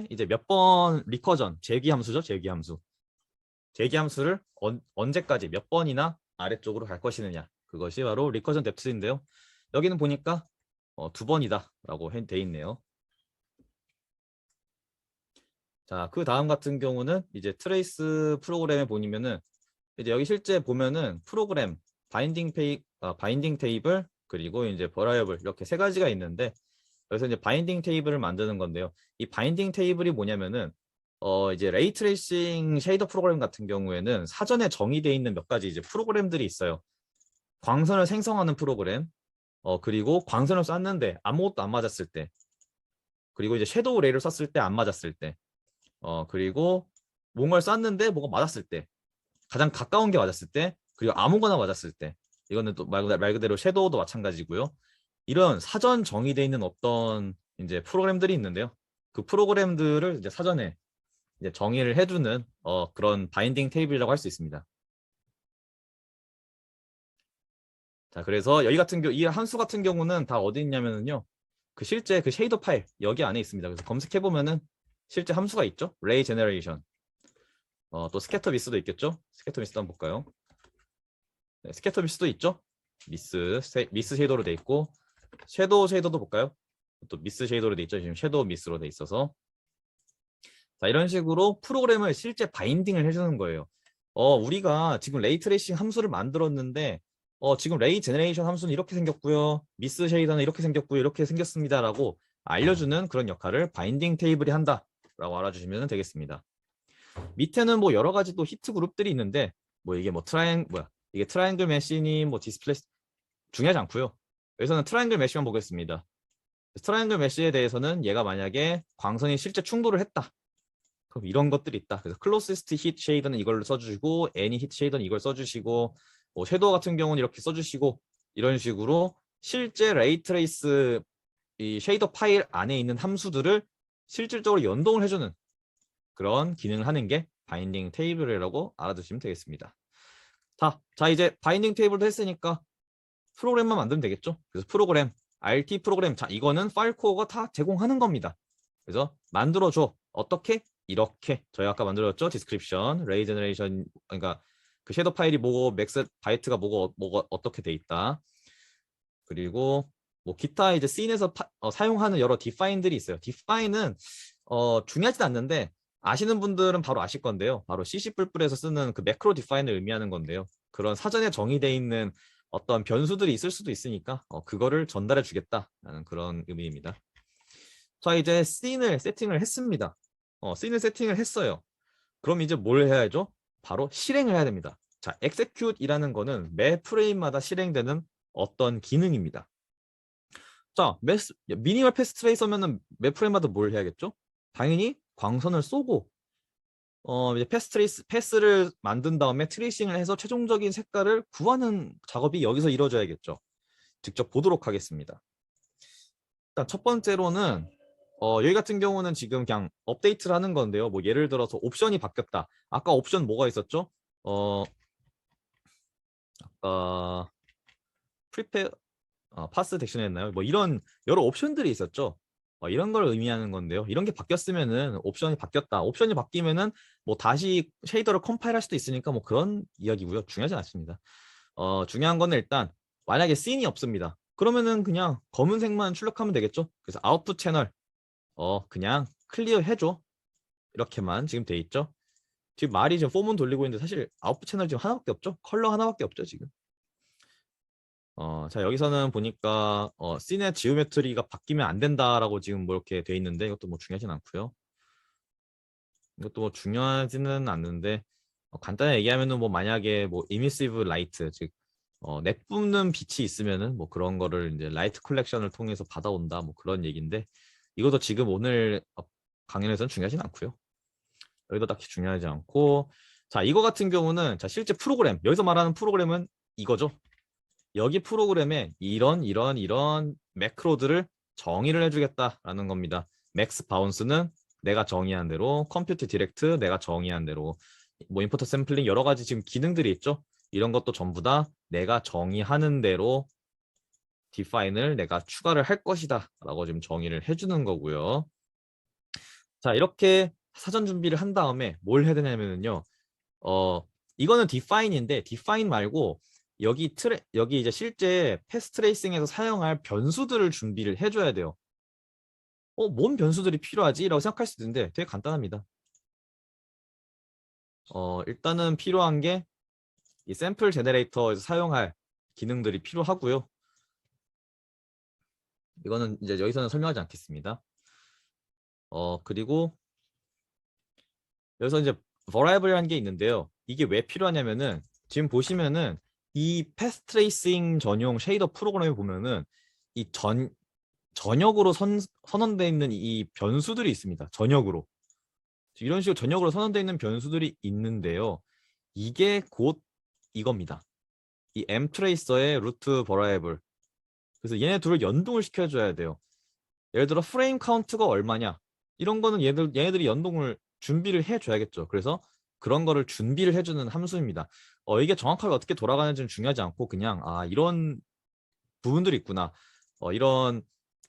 이제 몇 번 리커전 재기 함수죠. 재기 함수. 재기 함수를 언제까지 몇 번이나 아래쪽으로 갈 것이느냐. 그것이 바로 리커전 뎁트인데요. 여기는 보니까 2번이다라고 돼 있네요. 자, 그 다음 같은 경우는 이제 트레이스 프로그램에 보면은 이제 여기 실제 보면은 프로그램 바인딩 테이블 그리고 이제 버라이어블 이렇게 세 가지가 있는데 여기서 이제 바인딩 테이블을 만드는 건데요. 이 바인딩 테이블이 뭐냐면은 이제 레이 트레이싱 쉐이더 프로그램 같은 경우에는 사전에 정의되어 있는 몇 가지 이제 프로그램들이 있어요. 광선을 생성하는 프로그램, 그리고 광선을 쐈는데 아무것도 안 맞았을 때 그리고 이제 섀도우 레이를 썼을 때 안 맞았을 때, 그리고 뭔가를 쐈는데 뭐가 맞았을 때, 가장 가까운 게 맞았을 때, 그리고 아무거나 맞았을 때, 이거는 또 말 그대로 섀도우도 마찬가지고요. 이런 사전 정의되어 있는 어떤 이제 프로그램들이 있는데요. 그 프로그램들을 이제 사전에 이제 정의를 해주는 그런 바인딩 테이블이라고 할 수 있습니다. 자, 그래서 여기 같은 경우 이 함수 같은 경우는 다 어디 있냐면은요. 그 실제 그 쉐이더 파일 여기 안에 있습니다. 그래서 검색해 보면은 실제 함수가 있죠. 레이 제너레이션. 또 스캐터 미스도 있겠죠. 스캐터 미스도 한번 볼까요? 네, 스캐터 미스도 있죠. 미스 쉐이더로 돼 있고 섀도우 쉐이더도 볼까요? 또 미스 쉐이더로 돼 있죠. 지금 섀도우 미스로 돼 있어서 자, 이런 식으로 프로그램을 실제 바인딩을 해주는 거예요. 우리가 지금 레이 트레이싱 함수를 만들었는데 지금 레이 제너레이션 함수는 이렇게 생겼고요. 미스 쉐이더는 이렇게 생겼고요. 이렇게 생겼습니다라고 알려주는 그런 역할을 바인딩 테이블이 한다라고 알아주시면 되겠습니다. 밑에는 뭐 여러 가지 또 히트 그룹들이 있는데 뭐 이게 뭐 이게 트라이앵글 메시니 뭐 디스플레이 중요하지 않고요. 여기서는 트라이앵글 메시만 보겠습니다. 트라이앵글 메시에 대해서는 얘가 만약에 광선이 실제 충돌을 했다. 그럼 이런 것들이 있다. 그래서 클로시스트 히트 쉐이더는 이걸 써주시고 애니 히트 쉐이더는 이걸 써주시고 뭐 섀도우 같은 경우는 이렇게 써주시고 이런 식으로 실제 레이 트레이스 이 쉐이더 파일 안에 있는 함수들을 실질적으로 연동을 해주는 그런 기능을 하는 게 바인딩 테이블이라고 알아두시면 되겠습니다. 자 이제 바인딩 테이블도 했으니까 프로그램만 만들면 되겠죠. 그래서 프로그램 RT 프로그램 자 이거는 파일 코어가 다 제공하는 겁니다. 그래서 만들어줘. 어떻게? 이렇게 저희 아까 만들었죠. 디스크립션, 레이 제너레이션 그러니까 그 섀도우 파일이 뭐고 맥스 바이트가 뭐고 어떻게 돼 있다. 그리고 뭐 기타 이제 씬에서 사용하는 여러 디파인들이 있어요. 디파인은 중요하진 않는데 아시는 분들은 바로 아실 건데요. 바로 CC 뿔뿔에서 쓰는 그 매크로 디파인을 의미하는 건데요. 그런 사전에 정의되어 있는 어떤 변수들이 있을 수도 있으니까 그거를 전달해 주겠다라는 그런 의미입니다. 자 이제 씬을 세팅을 했습니다. 씬을 세팅을 했어요. 그럼 이제 뭘 해야죠? 바로 실행을 해야 됩니다. 자, execute이라는 거는 매 프레임마다 실행되는 어떤 기능입니다. 자, 미니멀 패스 트레이서면은 매 프레임마다 뭘 해야겠죠? 당연히 광선을 쏘고 이제 패스를 만든 다음에 트레이싱을 해서 최종적인 색깔을 구하는 작업이 여기서 이루어져야겠죠. 직접 보도록 하겠습니다. 일단 첫 번째로는 여기 같은 경우는 지금 그냥 업데이트를 하는 건데요. 뭐 예를 들어서 옵션이 바뀌었다. 아까 옵션 뭐가 있었죠? 아까 프리페 파스 덱션 했나요? 뭐 이런 여러 옵션들이 있었죠. 이런 걸 의미하는 건데요. 이런 게 바뀌었으면은 옵션이 바뀌었다. 옵션이 바뀌면은 뭐 다시 쉐이더를 컴파일할 수도 있으니까 뭐 그런 이야기고요. 중요하지 않습니다. 중요한 거는 일단 만약에 씬이 없습니다. 그러면은 그냥 검은색만 출력하면 되겠죠. 그래서 아웃풋 채널 그냥 클리어 해줘. 이렇게만 지금 돼 있죠. 지금 말이 지금 폼은 돌리고 있는데 사실 아웃풋 채널 지금 하나밖에 없죠. 컬러 하나밖에 없죠 지금. 자 여기서는 보니까 씬의 지오메트리가 바뀌면 안 된다라고 지금 뭐 이렇게 돼 있는데 이것도 뭐 중요하진 않고요. 이것도 뭐 중요하지는 않는데 간단히 얘기하면은 뭐 만약에 뭐 이미시브 라이트 즉 내뿜는 빛이 있으면은 뭐 그런 거를 이제 라이트 컬렉션을 통해서 받아온다 뭐 그런 얘기인데 이것도 지금 오늘 강연에서는 중요하진 않고요. 여기도 딱히 중요하지 않고 자 이거 같은 경우는 자 실제 프로그램 여기서 말하는 프로그램은 이거죠. 여기 프로그램에 이런 매크로들을 정의를 해주겠다라는 겁니다. 맥스 바운스는 내가 정의한 대로, 컴퓨트 디렉트 내가 정의한 대로, 뭐 임포트 샘플링 여러 가지 지금 기능들이 있죠. 이런 것도 전부 다 내가 정의하는 대로 디파인을 내가 추가를 할 것이다 라고 지금 정의를 해주는 거고요. 자 이렇게 사전 준비를 한 다음에 뭘 해야 되냐면요. 이거는 디파인인데 디파인 말고 여기 이제 실제 패스 트레이싱에서 사용할 변수들을 준비를 해줘야 돼요. 뭔 변수들이 필요하지? 라고 생각할 수도 있는데 되게 간단합니다. 일단은 필요한 게 이 샘플 제너레이터에서 사용할 기능들이 필요하고요. 이거는 이제 여기서는 설명하지 않겠습니다. 그리고 여기서 이제 variable이라는 게 있는데요. 이게 왜 필요하냐면은 지금 보시면은 이 패스 트레이싱 전용 쉐이더 프로그램에 보면은 이 전역으로 선언되어 있는 이 변수들이 있습니다. 전역으로. 이런 식으로 전역으로 선언되어 있는 변수들이 있는데요. 이게 곧 이겁니다. 이 mtracer의 루트 버라이블. 그래서 얘네 둘을 연동을 시켜줘야 돼요. 예를 들어 프레임 카운트가 얼마냐. 이런 거는 얘네들이 연동을 준비를 해줘야겠죠. 그래서 그런 거를 준비를 해주는 함수입니다. 이게 정확하게 어떻게 돌아가는지는 중요하지 않고 그냥 이런 부분들이 있구나. 이런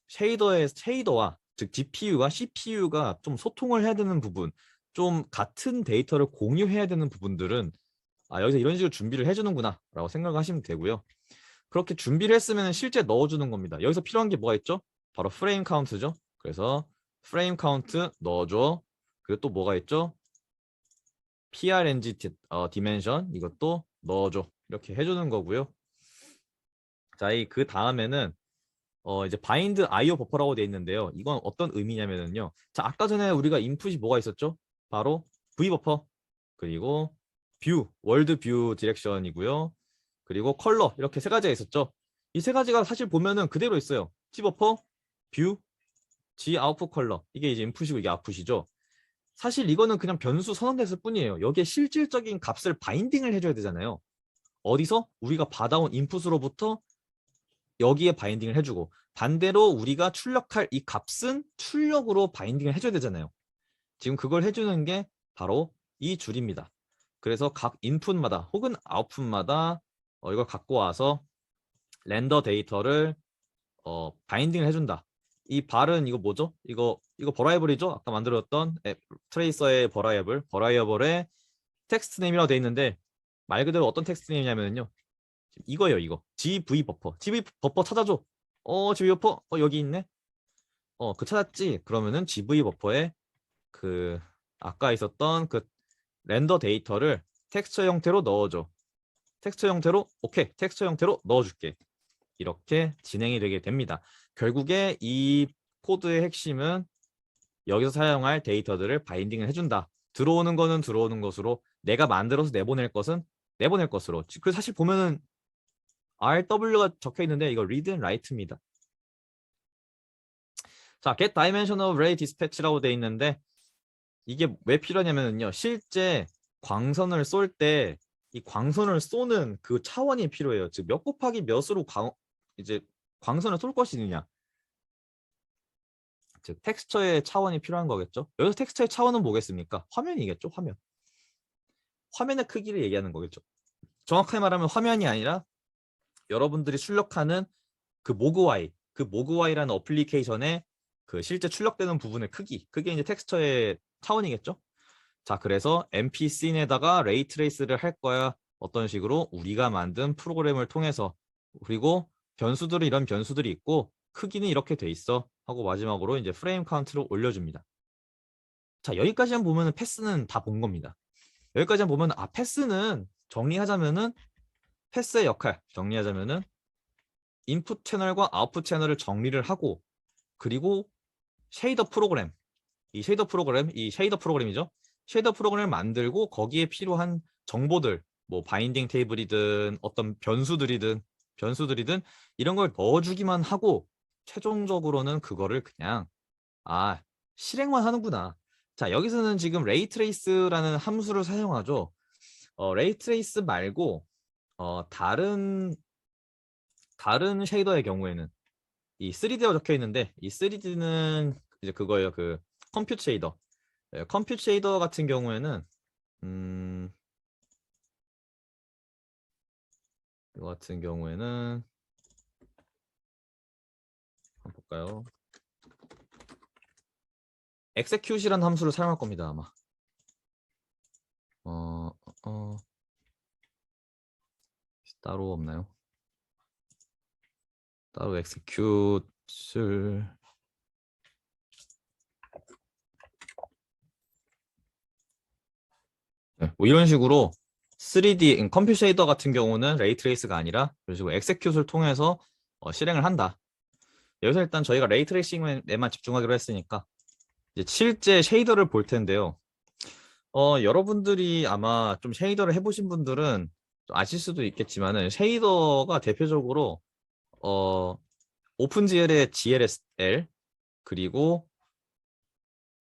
쉐이더와 즉 GPU와 CPU가 좀 소통을 해야 되는 부분, 좀 같은 데이터를 공유해야 되는 부분들은 여기서 이런 식으로 준비를 해주는구나 라고 생각하시면 되고요. 그렇게 준비를 했으면 실제 넣어주는 겁니다. 여기서 필요한 게 뭐가 있죠? 바로 프레임 카운트죠. 그래서 프레임 카운트 넣어줘. 그리고 또 뭐가 있죠? PRNG 디멘션 이것도 넣어줘. 이렇게 해주는 거고요. 자, 그 다음에는 이제 바인드 IO 버퍼라고 되어 있는데요. 이건 어떤 의미냐면요. 자, 아까 전에 우리가 인풋이 뭐가 있었죠? 바로 V 버퍼 그리고 뷰, 월드 뷰 디렉션이고요. 그리고 컬러 이렇게 세 가지가 있었죠. 이 세 가지가 사실 보면은 그대로 있어요. G 버퍼, 뷰, G 아웃풋 컬러. 이게 이제 인풋이고 이게 아웃풋이죠. 사실 이거는 그냥 변수 선언됐을 뿐이에요. 여기에 실질적인 값을 바인딩을 해줘야 되잖아요. 어디서? 우리가 받아온 인풋으로부터 여기에 바인딩을 해주고 반대로 우리가 출력할 이 값은 출력으로 바인딩을 해줘야 되잖아요. 지금 그걸 해주는 게 바로 이 줄입니다. 그래서 각 인풋마다 혹은 아웃풋마다 이걸 갖고 와서 렌더 데이터를 바인딩을 해준다. 이 발은 이거 뭐죠? 이거 버라이블이죠? 아까 만들었던 트레이서의 버라이어블의 텍스트 네임이라고 되어 있는데 말 그대로 어떤 텍스트 네임이냐면요. 이거예요, 이거. GV 버퍼. GV 버퍼 찾아줘. GV 버퍼. 여기 있네. 그 찾았지? 그러면은 GV 버퍼에 그 아까 있었던 그 렌더 데이터를 텍스처 형태로 넣어줘. 텍스처 형태로 오케이. 텍스처 형태로 넣어줄게. 이렇게 진행이 되게 됩니다. 결국에 이 코드의 핵심은 여기서 사용할 데이터들을 바인딩을 해준다. 들어오는 거는 들어오는 것으로 내가 만들어서 내보낼 것은 내보낼 것으로. 그 사실 보면은 RW가 적혀 있는데 이거 read and write입니다. 자, get dimension of ray dispatch라고 돼 있는데 이게 왜 필요하냐면요. 실제 광선을 쏠 때 이 광선을 쏘는 그 차원이 필요해요. 즉 몇 곱하기 몇으로 이제 광선을 쏠 것이느냐. 즉 텍스처의 차원이 필요한 거겠죠. 여기서 텍스처의 차원은 뭐겠습니까? 화면이겠죠. 화면의 크기를 얘기하는 거겠죠. 정확하게 말하면 화면이 아니라 여러분들이 출력하는 그 모그와이라는 어플리케이션의 그 실제 출력되는 부분의 크기, 그게 이제 텍스처의 차원이겠죠. 자, 그래서 MP씬에다가 레이 트레이스를 할 거야. 어떤 식으로 우리가 만든 프로그램을 통해서. 그리고 변수들은 이런 변수들이 있고 크기는 이렇게 돼 있어 하고 마지막으로 이제 프레임 카운트를 올려줍니다. 자, 여기까지만 보면은 패스는 다 본 겁니다. 여기까지만 보면 패스는 정리하자면은 패스의 역할 정리하자면은 인풋 채널과 아웃풋 채널을 정리를 하고 그리고 쉐이더 프로그램 이 쉐이더 프로그램이죠. 쉐이더 프로그램을 만들고 거기에 필요한 정보들 뭐 바인딩 테이블이든 어떤 변수들이든 이런 걸 넣어주기만 하고 최종적으로는 그거를 그냥 실행만 하는구나. 자, 여기서는 지금 레이트레이스라는 함수를 사용하죠. 레이트레이스 말고 다른 쉐이더의 경우에는 이 3D라고 적혀 있는데 이 3D는 이제 그거예요. 그 컴퓨트 쉐이더. 컴퓨트 쉐이더 같은 경우에는 이거 같은 경우에는 한번 볼까요? execute이라는 함수를 사용할 겁니다, 아마. 따로 없나요? 따로 execute을 네, 뭐 이런 식으로 3D 컴퓨터 쉐이더 같은 경우는 레이트레이스가 아니라 이런 식으로 execute을 통해서 실행을 한다. 여기서 일단 저희가 레이트레이싱에만 집중하기로 했으니까 이제 실제 쉐이더를 볼 텐데요. 여러분들이 아마 좀 쉐이더를 해보신 분들은 좀 아실 수도 있겠지만은 쉐이더가 대표적으로 오픈GL의 GLSL 그리고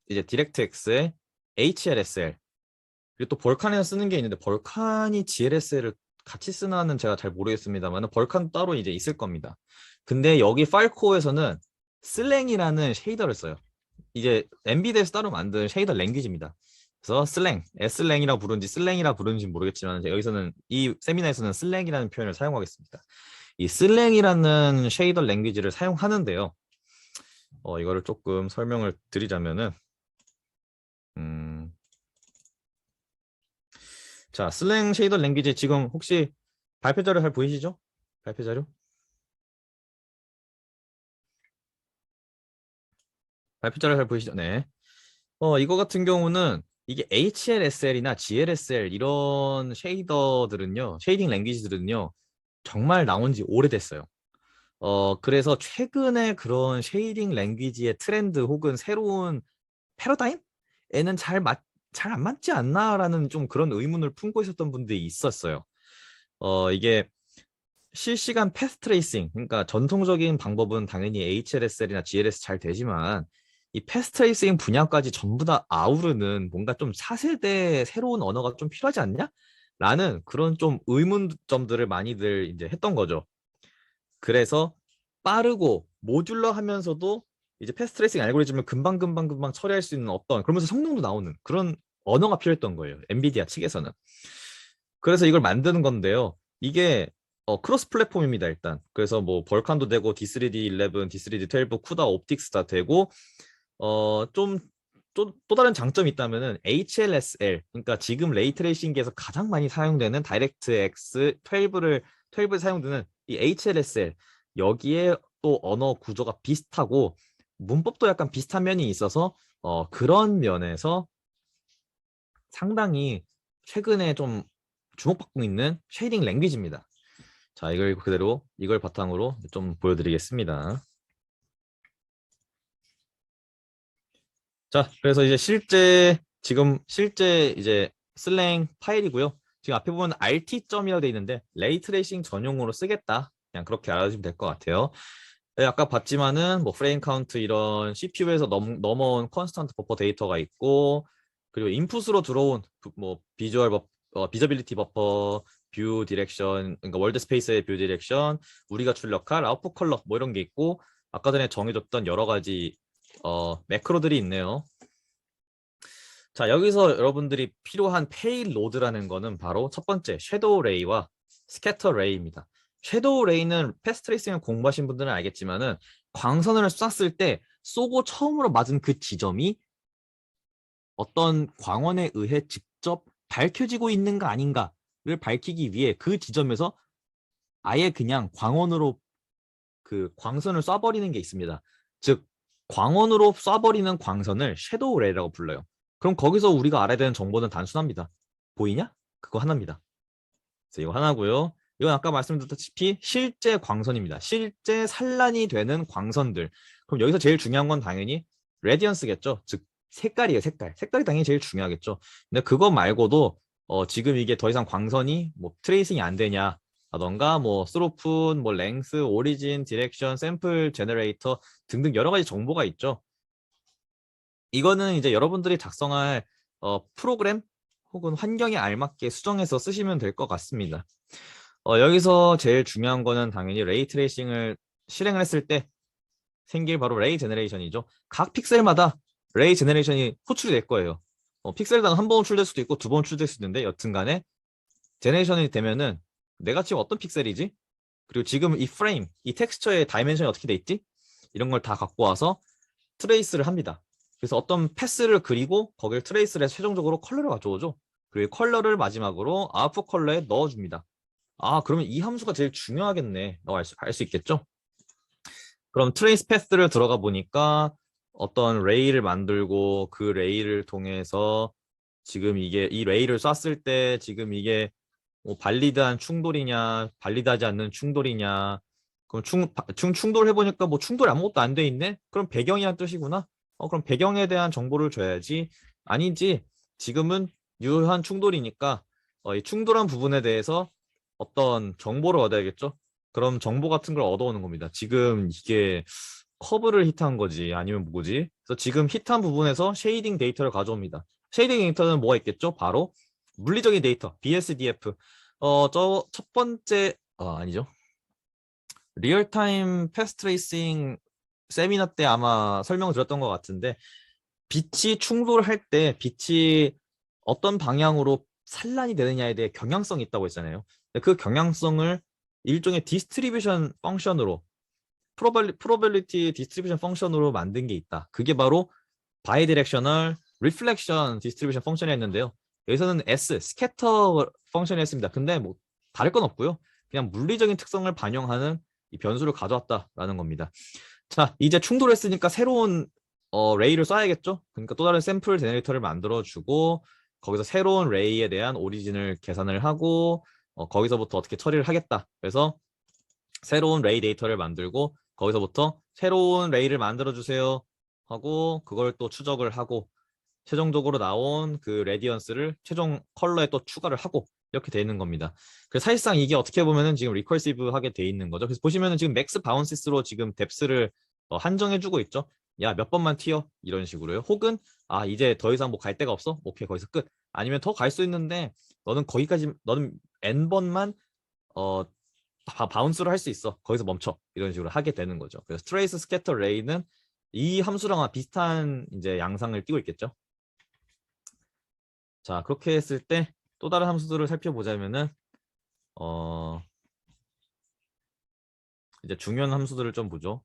이제 디렉트X의 HLSL 그리고 또 벌칸에서 쓰는 게 있는데 벌칸이 GLSL을 같이 쓰나는 제가 잘 모르겠습니다만 벌칸 따로 이제 있을 겁니다. 근데 여기 팔코어에서는 슬랭이라는 쉐이더를 써요. 이제 엔비디아에서 따로 만든 쉐이더 랭귀지입니다. 그래서 S랭이라고 부르는지 슬랭이라고 부르는지 모르겠지만 여기서는 이 세미나에서는 슬랭이라는 표현을 사용하겠습니다. 이 슬랭이라는 쉐이더 랭귀지를 사용하는데요. 이거를 조금 설명을 드리자면은 자, 슬랭 쉐이더 랭귀지 지금 혹시 발표 자료 잘 보이시죠? 발표 자료? 발표 자료 잘 보이시죠? 네. 이거 같은 경우는 이게 HLSL이나 GLSL 이런 쉐이더들은요, 쉐이딩 랭귀지들은요, 정말 나온 지 오래됐어요. 그래서 최근에 그런 쉐이딩 랭귀지의 트렌드 혹은 새로운 패러다임에는 잘 안 맞지 않나라는 좀 그런 의문을 품고 있었던 분들이 있었어요. 이게 실시간 패스 트레이싱, 그러니까 전통적인 방법은 당연히 HLSL이나 GLS 잘 되지만 이 패스 트레이싱 분야까지 전부 다 아우르는 뭔가 좀 차세대 새로운 언어가 좀 필요하지 않냐? 라는 그런 좀 의문점들을 많이들 이제 했던 거죠. 그래서 빠르고 모듈러 하면서도 이제 패스 트레이싱 알고리즘을 금방 처리할 수 있는 어떤 그러면서 성능도 나오는 그런 언어가 필요했던 거예요. 엔비디아 측에서는. 그래서 이걸 만드는 건데요. 이게 크로스 플랫폼입니다, 일단. 그래서 뭐 벌칸도 되고 D3D11, D3D12, 쿠다 옵틱스 다 되고 좀 또 다른 장점이 있다면은 HLSL, 그러니까 지금 레이트레이싱기에서 가장 많이 사용되는 다이렉트X 12에 사용되는 이 HLSL 여기에 또 언어 구조가 비슷하고 문법도 약간 비슷한 면이 있어서 그런 면에서 상당히 최근에 좀 주목받고 있는 쉐이딩 랭귀지입니다. 자, 이걸 바탕으로 좀 보여드리겠습니다. 자, 그래서 이제 실제 이제 슬랭 파일이고요. 지금 앞에 보면 RT.이라고 되어 있는데 레이트레이싱 전용으로 쓰겠다. 그냥 그렇게 알아주시면 될 것 같아요. 네, 아까 봤지만은 뭐 프레임 카운트 이런 CPU에서 넘어온 컨스턴트 버퍼 데이터가 있고 그리고 인풋으로 들어온 뭐 비저빌리티 버퍼, 뷰 디렉션, 그러니까 월드 스페이스의 뷰 디렉션, 우리가 출력할 아웃풋 컬러 뭐 이런 게 있고 아까 전에 정해줬던 여러 가지 매크로들이 있네요. 자, 여기서 여러분들이 필요한 페일로드라는 거는 바로 첫 번째 섀도우 레이와 스캐터 레이입니다. 섀도우 레이는 패스트레이싱을 공부하신 분들은 알겠지만은 광선을 쐈을 때 쏘고 처음으로 맞은 그 지점이 어떤 광원에 의해 직접 밝혀지고 있는가 아닌가를 밝히기 위해 그 지점에서 아예 그냥 광원으로 그 광선을 쏴버리는 게 있습니다. 즉 광원으로 쏴버리는 광선을 섀도우 레이라고 불러요. 그럼 거기서 우리가 알아야 되는 정보는 단순합니다. 보이냐? 그거 하나입니다. 그래서 이거 하나고요. 이건 아까 말씀드렸다시피 실제 광선입니다. 실제 산란이 되는 광선들. 그럼 여기서 제일 중요한 건 당연히 레디언스겠죠. 즉 색깔이에요, 색깔. 색깔이 당연히 제일 중요하겠죠. 근데 그거 말고도 지금 이게 더 이상 광선이 뭐 트레이싱이 안 되냐 라던가 뭐 스로푼, 뭐 랭스, 오리진, 디렉션, 샘플 제너레이터 등등 여러 가지 정보가 있죠. 이거는 이제 여러분들이 작성할 프로그램 혹은 환경에 알맞게 수정해서 쓰시면 될 것 같습니다. 여기서 제일 중요한 거는 당연히 레이 트레이싱을 실행을 했을 때 생길 바로 레이 제너레이션이죠. 각 픽셀마다 레이 제너레이션이 호출이 될 거예요. 픽셀당 한 번 호출될 수도 있고 두 번 호출될 수도 있는데 여튼간에 제너레이션이 되면은 내가 지금 어떤 픽셀이지? 그리고 지금 이 프레임, 이 텍스처의 다이멘션이 어떻게 돼 있지? 이런 걸 다 갖고 와서 트레이스를 합니다. 그래서 어떤 패스를 그리고 거기를 트레이스를 해서 최종적으로 컬러를 가져오죠. 그리고 컬러를 마지막으로 아웃풋 컬러에 넣어줍니다. 아, 그러면 이 함수가 제일 중요하겠네. 알수 있겠죠? 그럼 트레이스 패스를 들어가 보니까 어떤 레이를 만들고 그 레이를 통해서 지금 이게 이 레이를 쐈을 때 지금 이게 뭐 발리드한 충돌이냐, 발리드하지 않는 충돌이냐. 그럼 충돌 해보니까 뭐 충돌이 아무것도 안 돼 있네? 그럼 배경이란 뜻이구나. 그럼 배경에 대한 정보를 줘야지. 아니지. 지금은 유효한 충돌이니까 이 충돌한 부분에 대해서 어떤 정보를 얻어야겠죠. 그럼 정보 같은 걸 얻어오는 겁니다. 지금 이게 커브를 히트한 거지 아니면 뭐지? 그래서 지금 히트한 부분에서 쉐이딩 데이터를 가져옵니다. 쉐이딩 데이터는 뭐가 있겠죠? 바로 물리적인 데이터, BSDF. 저 첫 번째 아니죠. 리얼타임 패스 트레이싱 세미나 때 아마 설명을 드렸던 것 같은데 빛이 충돌할 때 빛이 어떤 방향으로 산란이 되느냐에 대해 경향성이 있다고 했잖아요. 그 경향성을 일종의 디스트리뷰션 펑션으로 프로벨리티 디스트리뷰션 펑션으로 만든 게 있다. 그게 바로 바이디렉셔널 리플렉션 디스트리뷰션 펑션이 했는데요. 여기서는 S 스캐터 펑션이 했습니다. 근데 뭐 다를 건 없고요. 그냥 물리적인 특성을 반영하는 이 변수를 가져왔다라는 겁니다. 자, 이제 충돌했으니까 새로운 레이를 쏴야겠죠? 그러니까 또 다른 샘플 제너레이터를 만들어주고 거기서 새로운 레이에 대한 오리진을 계산을 하고 거기서부터 어떻게 처리를 하겠다. 그래서 새로운 레이 데이터를 만들고 거기서부터 새로운 레이를 만들어주세요 하고 그걸 또 추적을 하고 최종적으로 나온 그 레디언스를 최종 컬러에 또 추가를 하고 이렇게 돼 있는 겁니다. 그래서 사실상 이게 어떻게 보면은 지금 리커시브하게 돼 있는 거죠. 그래서 보시면은 지금 맥스 바운시스로 지금 뎁스를 한정해주고 있죠. 야, 몇 번만 튀어 이런 식으로요. 혹은 이제 더 이상 뭐 갈 데가 없어. 오케이, 거기서 끝. 아니면 더 갈 수 있는데 너는 거기까지 너는 n 번만 어 바운스를 할 수 있어. 거기서 멈춰. 이런 식으로 하게 되는 거죠. 그래서 트레이스 스캐터 레이는 이 함수랑 비슷한 이제 양상을 띠고 있겠죠. 자, 그렇게 했을 때 또 다른 함수들을 살펴보자면은 이제 중요한 함수들을 좀 보죠.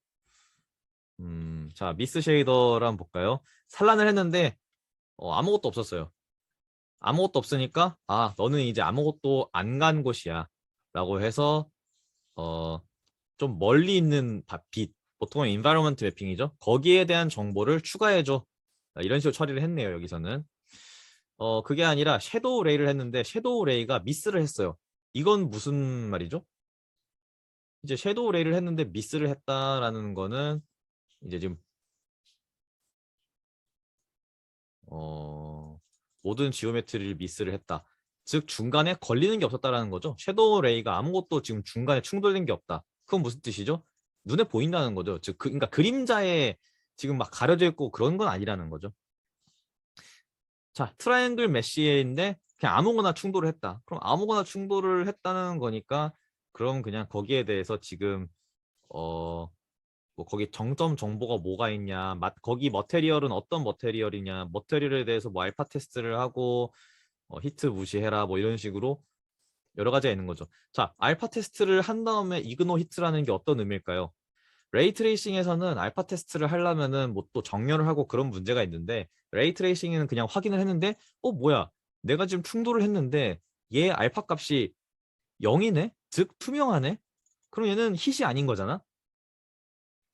자, 미스 쉐이더를 한번 볼까요? 산란을 했는데 아무것도 없었어요. 아무것도 없으니까 너는 이제 아무것도 안 간 곳이야 라고 해서 어, 좀 멀리 있는 빛, 보통은 environment 매핑이죠. 거기에 대한 정보를 추가해줘. 이런 식으로 처리를 했네요, 여기서는. 그게 아니라 섀도우 레이를 했는데 섀도우 레이가 미스를 했어요. 이건 무슨 말이죠? 이제 섀도우 레이를 했는데 미스를 했다라는 거는 이제 지금 모든 지오메트리를 미스를 했다. 즉 중간에 걸리는 게 없었다라는 거죠. 섀도우 레이가 아무것도 지금 중간에 충돌된 게 없다. 그건 무슨 뜻이죠? 눈에 보인다는 거죠. 즉 그러니까 그림자에 지금 막 가려져 있고 그런 건 아니라는 거죠. 자, 트라이앵글 메시에인데 그냥 아무거나 충돌을 했다. 그럼 아무거나 충돌을 했다는 거니까 그럼 그냥 거기에 대해서 지금 뭐 거기 정점 정보가 뭐가 있냐, 거기 머테리얼은 어떤 머테리얼이냐, 머테리얼에 대해서 뭐 알파 테스트를 하고 히트 무시해라 뭐 이런 식으로 여러 가지가 있는 거죠. 자, 알파 테스트를 한 다음에 이그노 히트라는 게 어떤 의미일까요? 레이 트레이싱에서는 알파 테스트를 하려면은 뭐 또 정렬을 하고 그런 문제가 있는데 레이 트레이싱에는 그냥 확인을 했는데 뭐야, 내가 지금 충돌을 했는데 얘 알파 값이 0이네? 즉 투명하네? 그럼 얘는 hit이 아닌 거잖아?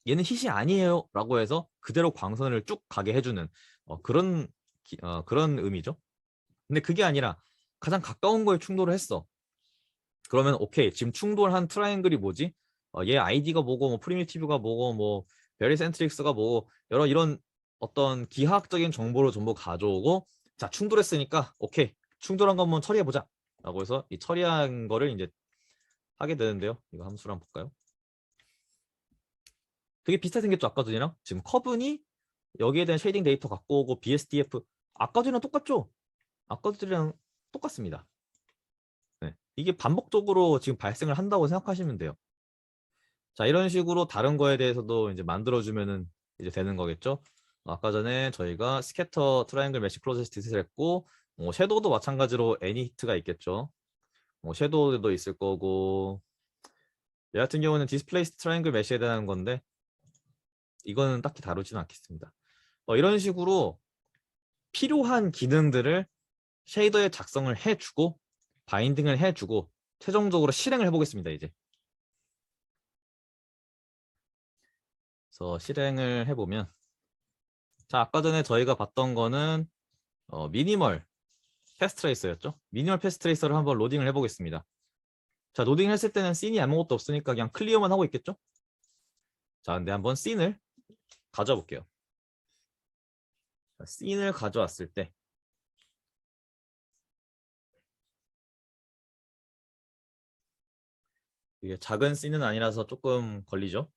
얘는 hit이 아니에요 라고 해서 그대로 광선을 쭉 가게 해주는 그런 의미죠. 근데 그게 아니라 가장 가까운 거에 충돌을 했어. 그러면 오케이, 지금 충돌한 트라이앵글이 뭐지? 얘 아이디가 뭐고 뭐 프리미티브가 뭐고 뭐 베리센트릭스가 뭐고 여러 이런 어떤 기하학적인 정보를 전부 가져오고 자, 충돌했으니까 오케이, 충돌한 거 한번 처리해보자 라고 해서 이 처리한 거를 이제 하게 되는데요. 이거 함수를 한번 볼까요? 되게 비슷하게 생겼죠, 아까 전이랑. 지금 커브니 여기에 대한 쉐이딩 데이터 갖고 오고 BSDF 아까 전이랑 똑같죠? 아까 전이랑 똑같습니다. 네. 이게 반복적으로 지금 발생을 한다고 생각하시면 돼요. 자, 이런 식으로 다른 거에 대해서도 이제 만들어주면은 이제 되는 거겠죠? 아까 전에 저희가 스캐터 트라이앵글 메시 클로즈 테스트를 했고, 섀도우도 마찬가지로 애니 히트가 있겠죠? 섀도우도 있을 거고, 얘 같은 경우는 디스플레이스 트라이앵글 메시에 대한 건데, 이거는 딱히 다루지는 않겠습니다. 이런 식으로 필요한 기능들을 쉐이더에 작성을 해주고, 바인딩을 해주고, 최종적으로 실행을 해보겠습니다, 이제. 그래서 실행을 해보면, 자, 아까 전에 저희가 봤던 거는 미니멀 패스트레이서였죠. 미니멀 패스트레이서를 한번 로딩을 해보겠습니다. 자, 로딩 했을 때는 씬이 아무것도 없으니까 그냥 클리어만 하고 있겠죠. 자, 근데 한번 씬을 가져와 볼게요. 씬을 가져왔을 때 이게 작은 C는 아니라서 조금 걸리죠.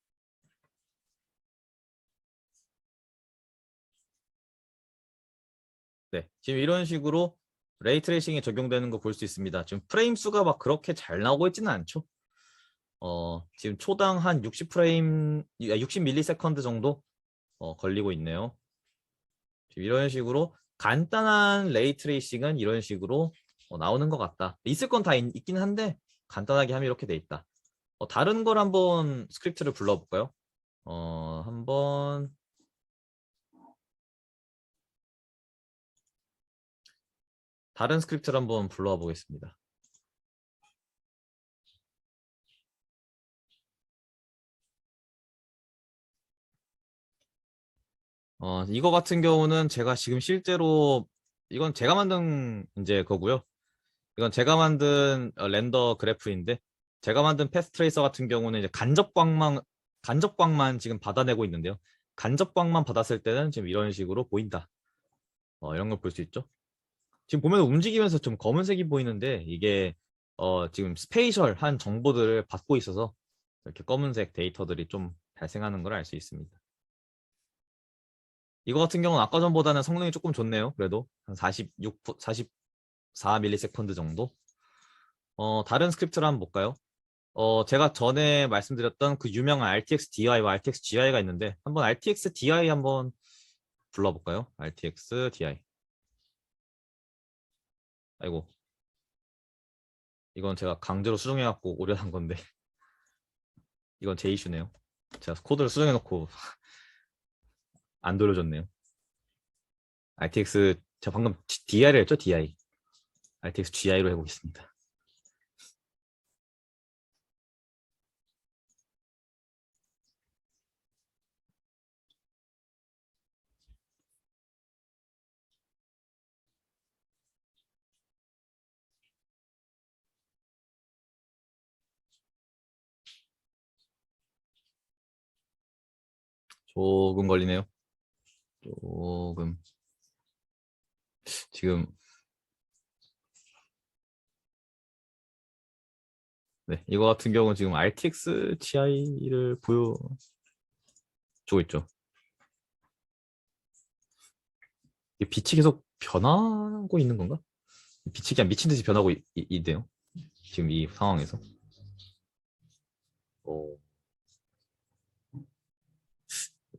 네, 지금 이런 식으로 레이트레이싱에 적용되는 거 볼 수 있습니다. 지금 프레임 수가 막 그렇게 잘 나오고 있지는 않죠. 지금 초당 한 60프레임, 60ms 정도 걸리고 있네요. 지금 이런 식으로 간단한 레이트레이싱은 이런 식으로 나오는 것 같다. 있을 건 다 있긴 한데 간단하게 하면 이렇게 돼 있다. 다른 걸 한번 스크립트를 불러볼까요? 한번 다른 스크립트를 한번 불러와 보겠습니다. 이거 같은 경우는 제가 지금 실제로 이건 제가 만든 이제 거고요. 이건 제가 만든 렌더 그래프인데 제가 만든 패스 트레이서 같은 경우는 이제 간접광만 지금 받아내고 있는데요. 간접광만 받았을 때는 지금 이런 식으로 보인다. 이런 걸 볼 수 있죠. 지금 보면 움직이면서 좀 검은색이 보이는데 이게 지금 스페이셜한 정보들을 받고 있어서 이렇게 검은색 데이터들이 좀 발생하는 걸 알 수 있습니다. 이거 같은 경우는 아까 전보다는 성능이 조금 좋네요. 그래도 한 44ms 정도. 다른 스크립트를 한번 볼까요? 제가 전에 말씀드렸던 그 유명한 RTX DI와 RTX GI가 있는데 한번 RTX DI 한번 불러볼까요? RTX DI. 아이고, 이건 제가 강제로 수정해갖고 오려한 건데 이건 제 이슈네요. 제가 코드를 수정해놓고 안 돌려줬네요. RTX 제가 방금 DI를 했죠? DI. RTX GI로 해보겠습니다. 조금 걸리네요. 조금 지금 네, 이거 같은 경우는 지금 RTX GI를 보여주고 있죠. 이게 빛이 계속 변하고 있는 건가? 빛이 그냥 미친 듯이 변하고 있네요. 지금 이 상황에서. 어,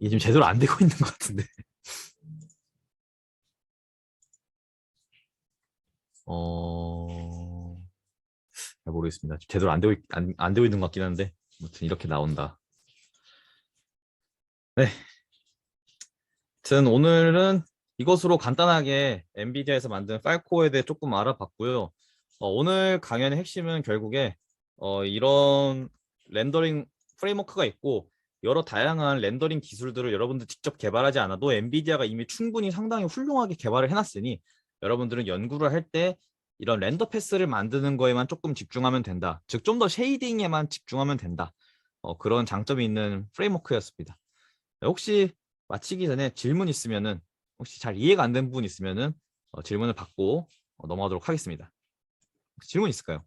이게 지금 제대로 안 되고 있는 것 같은데. 잘 모르겠습니다. 제대로 안 되고 있는 것 같긴 한데, 아무튼 이렇게 나온다. 네, 아무튼 오늘은 이것으로 간단하게 엔비디아에서 만든 팔코어에 대해 조금 알아봤고요. 오늘 강연의 핵심은 결국에 이런 렌더링 프레임워크가 있고 여러 다양한 렌더링 기술들을 여러분들 직접 개발하지 않아도 엔비디아가 이미 충분히 상당히 훌륭하게 개발을 해놨으니 여러분들은 연구를 할 때 이런 렌더 패스를 만드는 거에만 조금 집중하면 된다. 즉 좀 더 쉐이딩에만 집중하면 된다. 그런 장점이 있는 프레임워크였습니다. 혹시 마치기 전에 질문 있으면은 혹시 잘 이해가 안 된 부분 있으면은 질문을 받고 넘어가도록 하겠습니다. 혹시 질문 있을까요?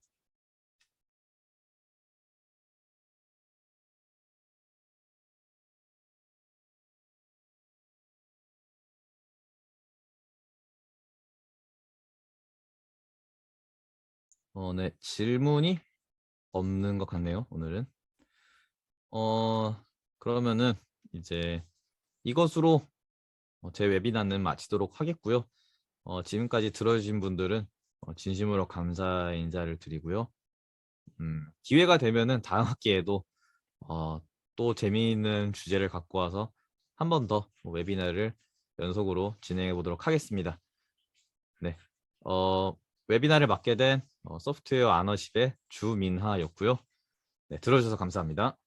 네, 질문이 없는 것 같네요, 오늘은. 어, 그러면은 이제 이것으로 제 웨비나는 마치도록 하겠고요. 지금까지 들어주신 분들은 진심으로 감사 인사를 드리고요. 기회가 되면은 다음 학기에도 어, 또 재미있는 주제를 갖고 와서 한 번 더 웨비나를 연속으로 진행해 보도록 하겠습니다. 네, 웨비나를 맡게 된 소프트웨어 아너십의 주민하였고요. 네, 들어주셔서 감사합니다.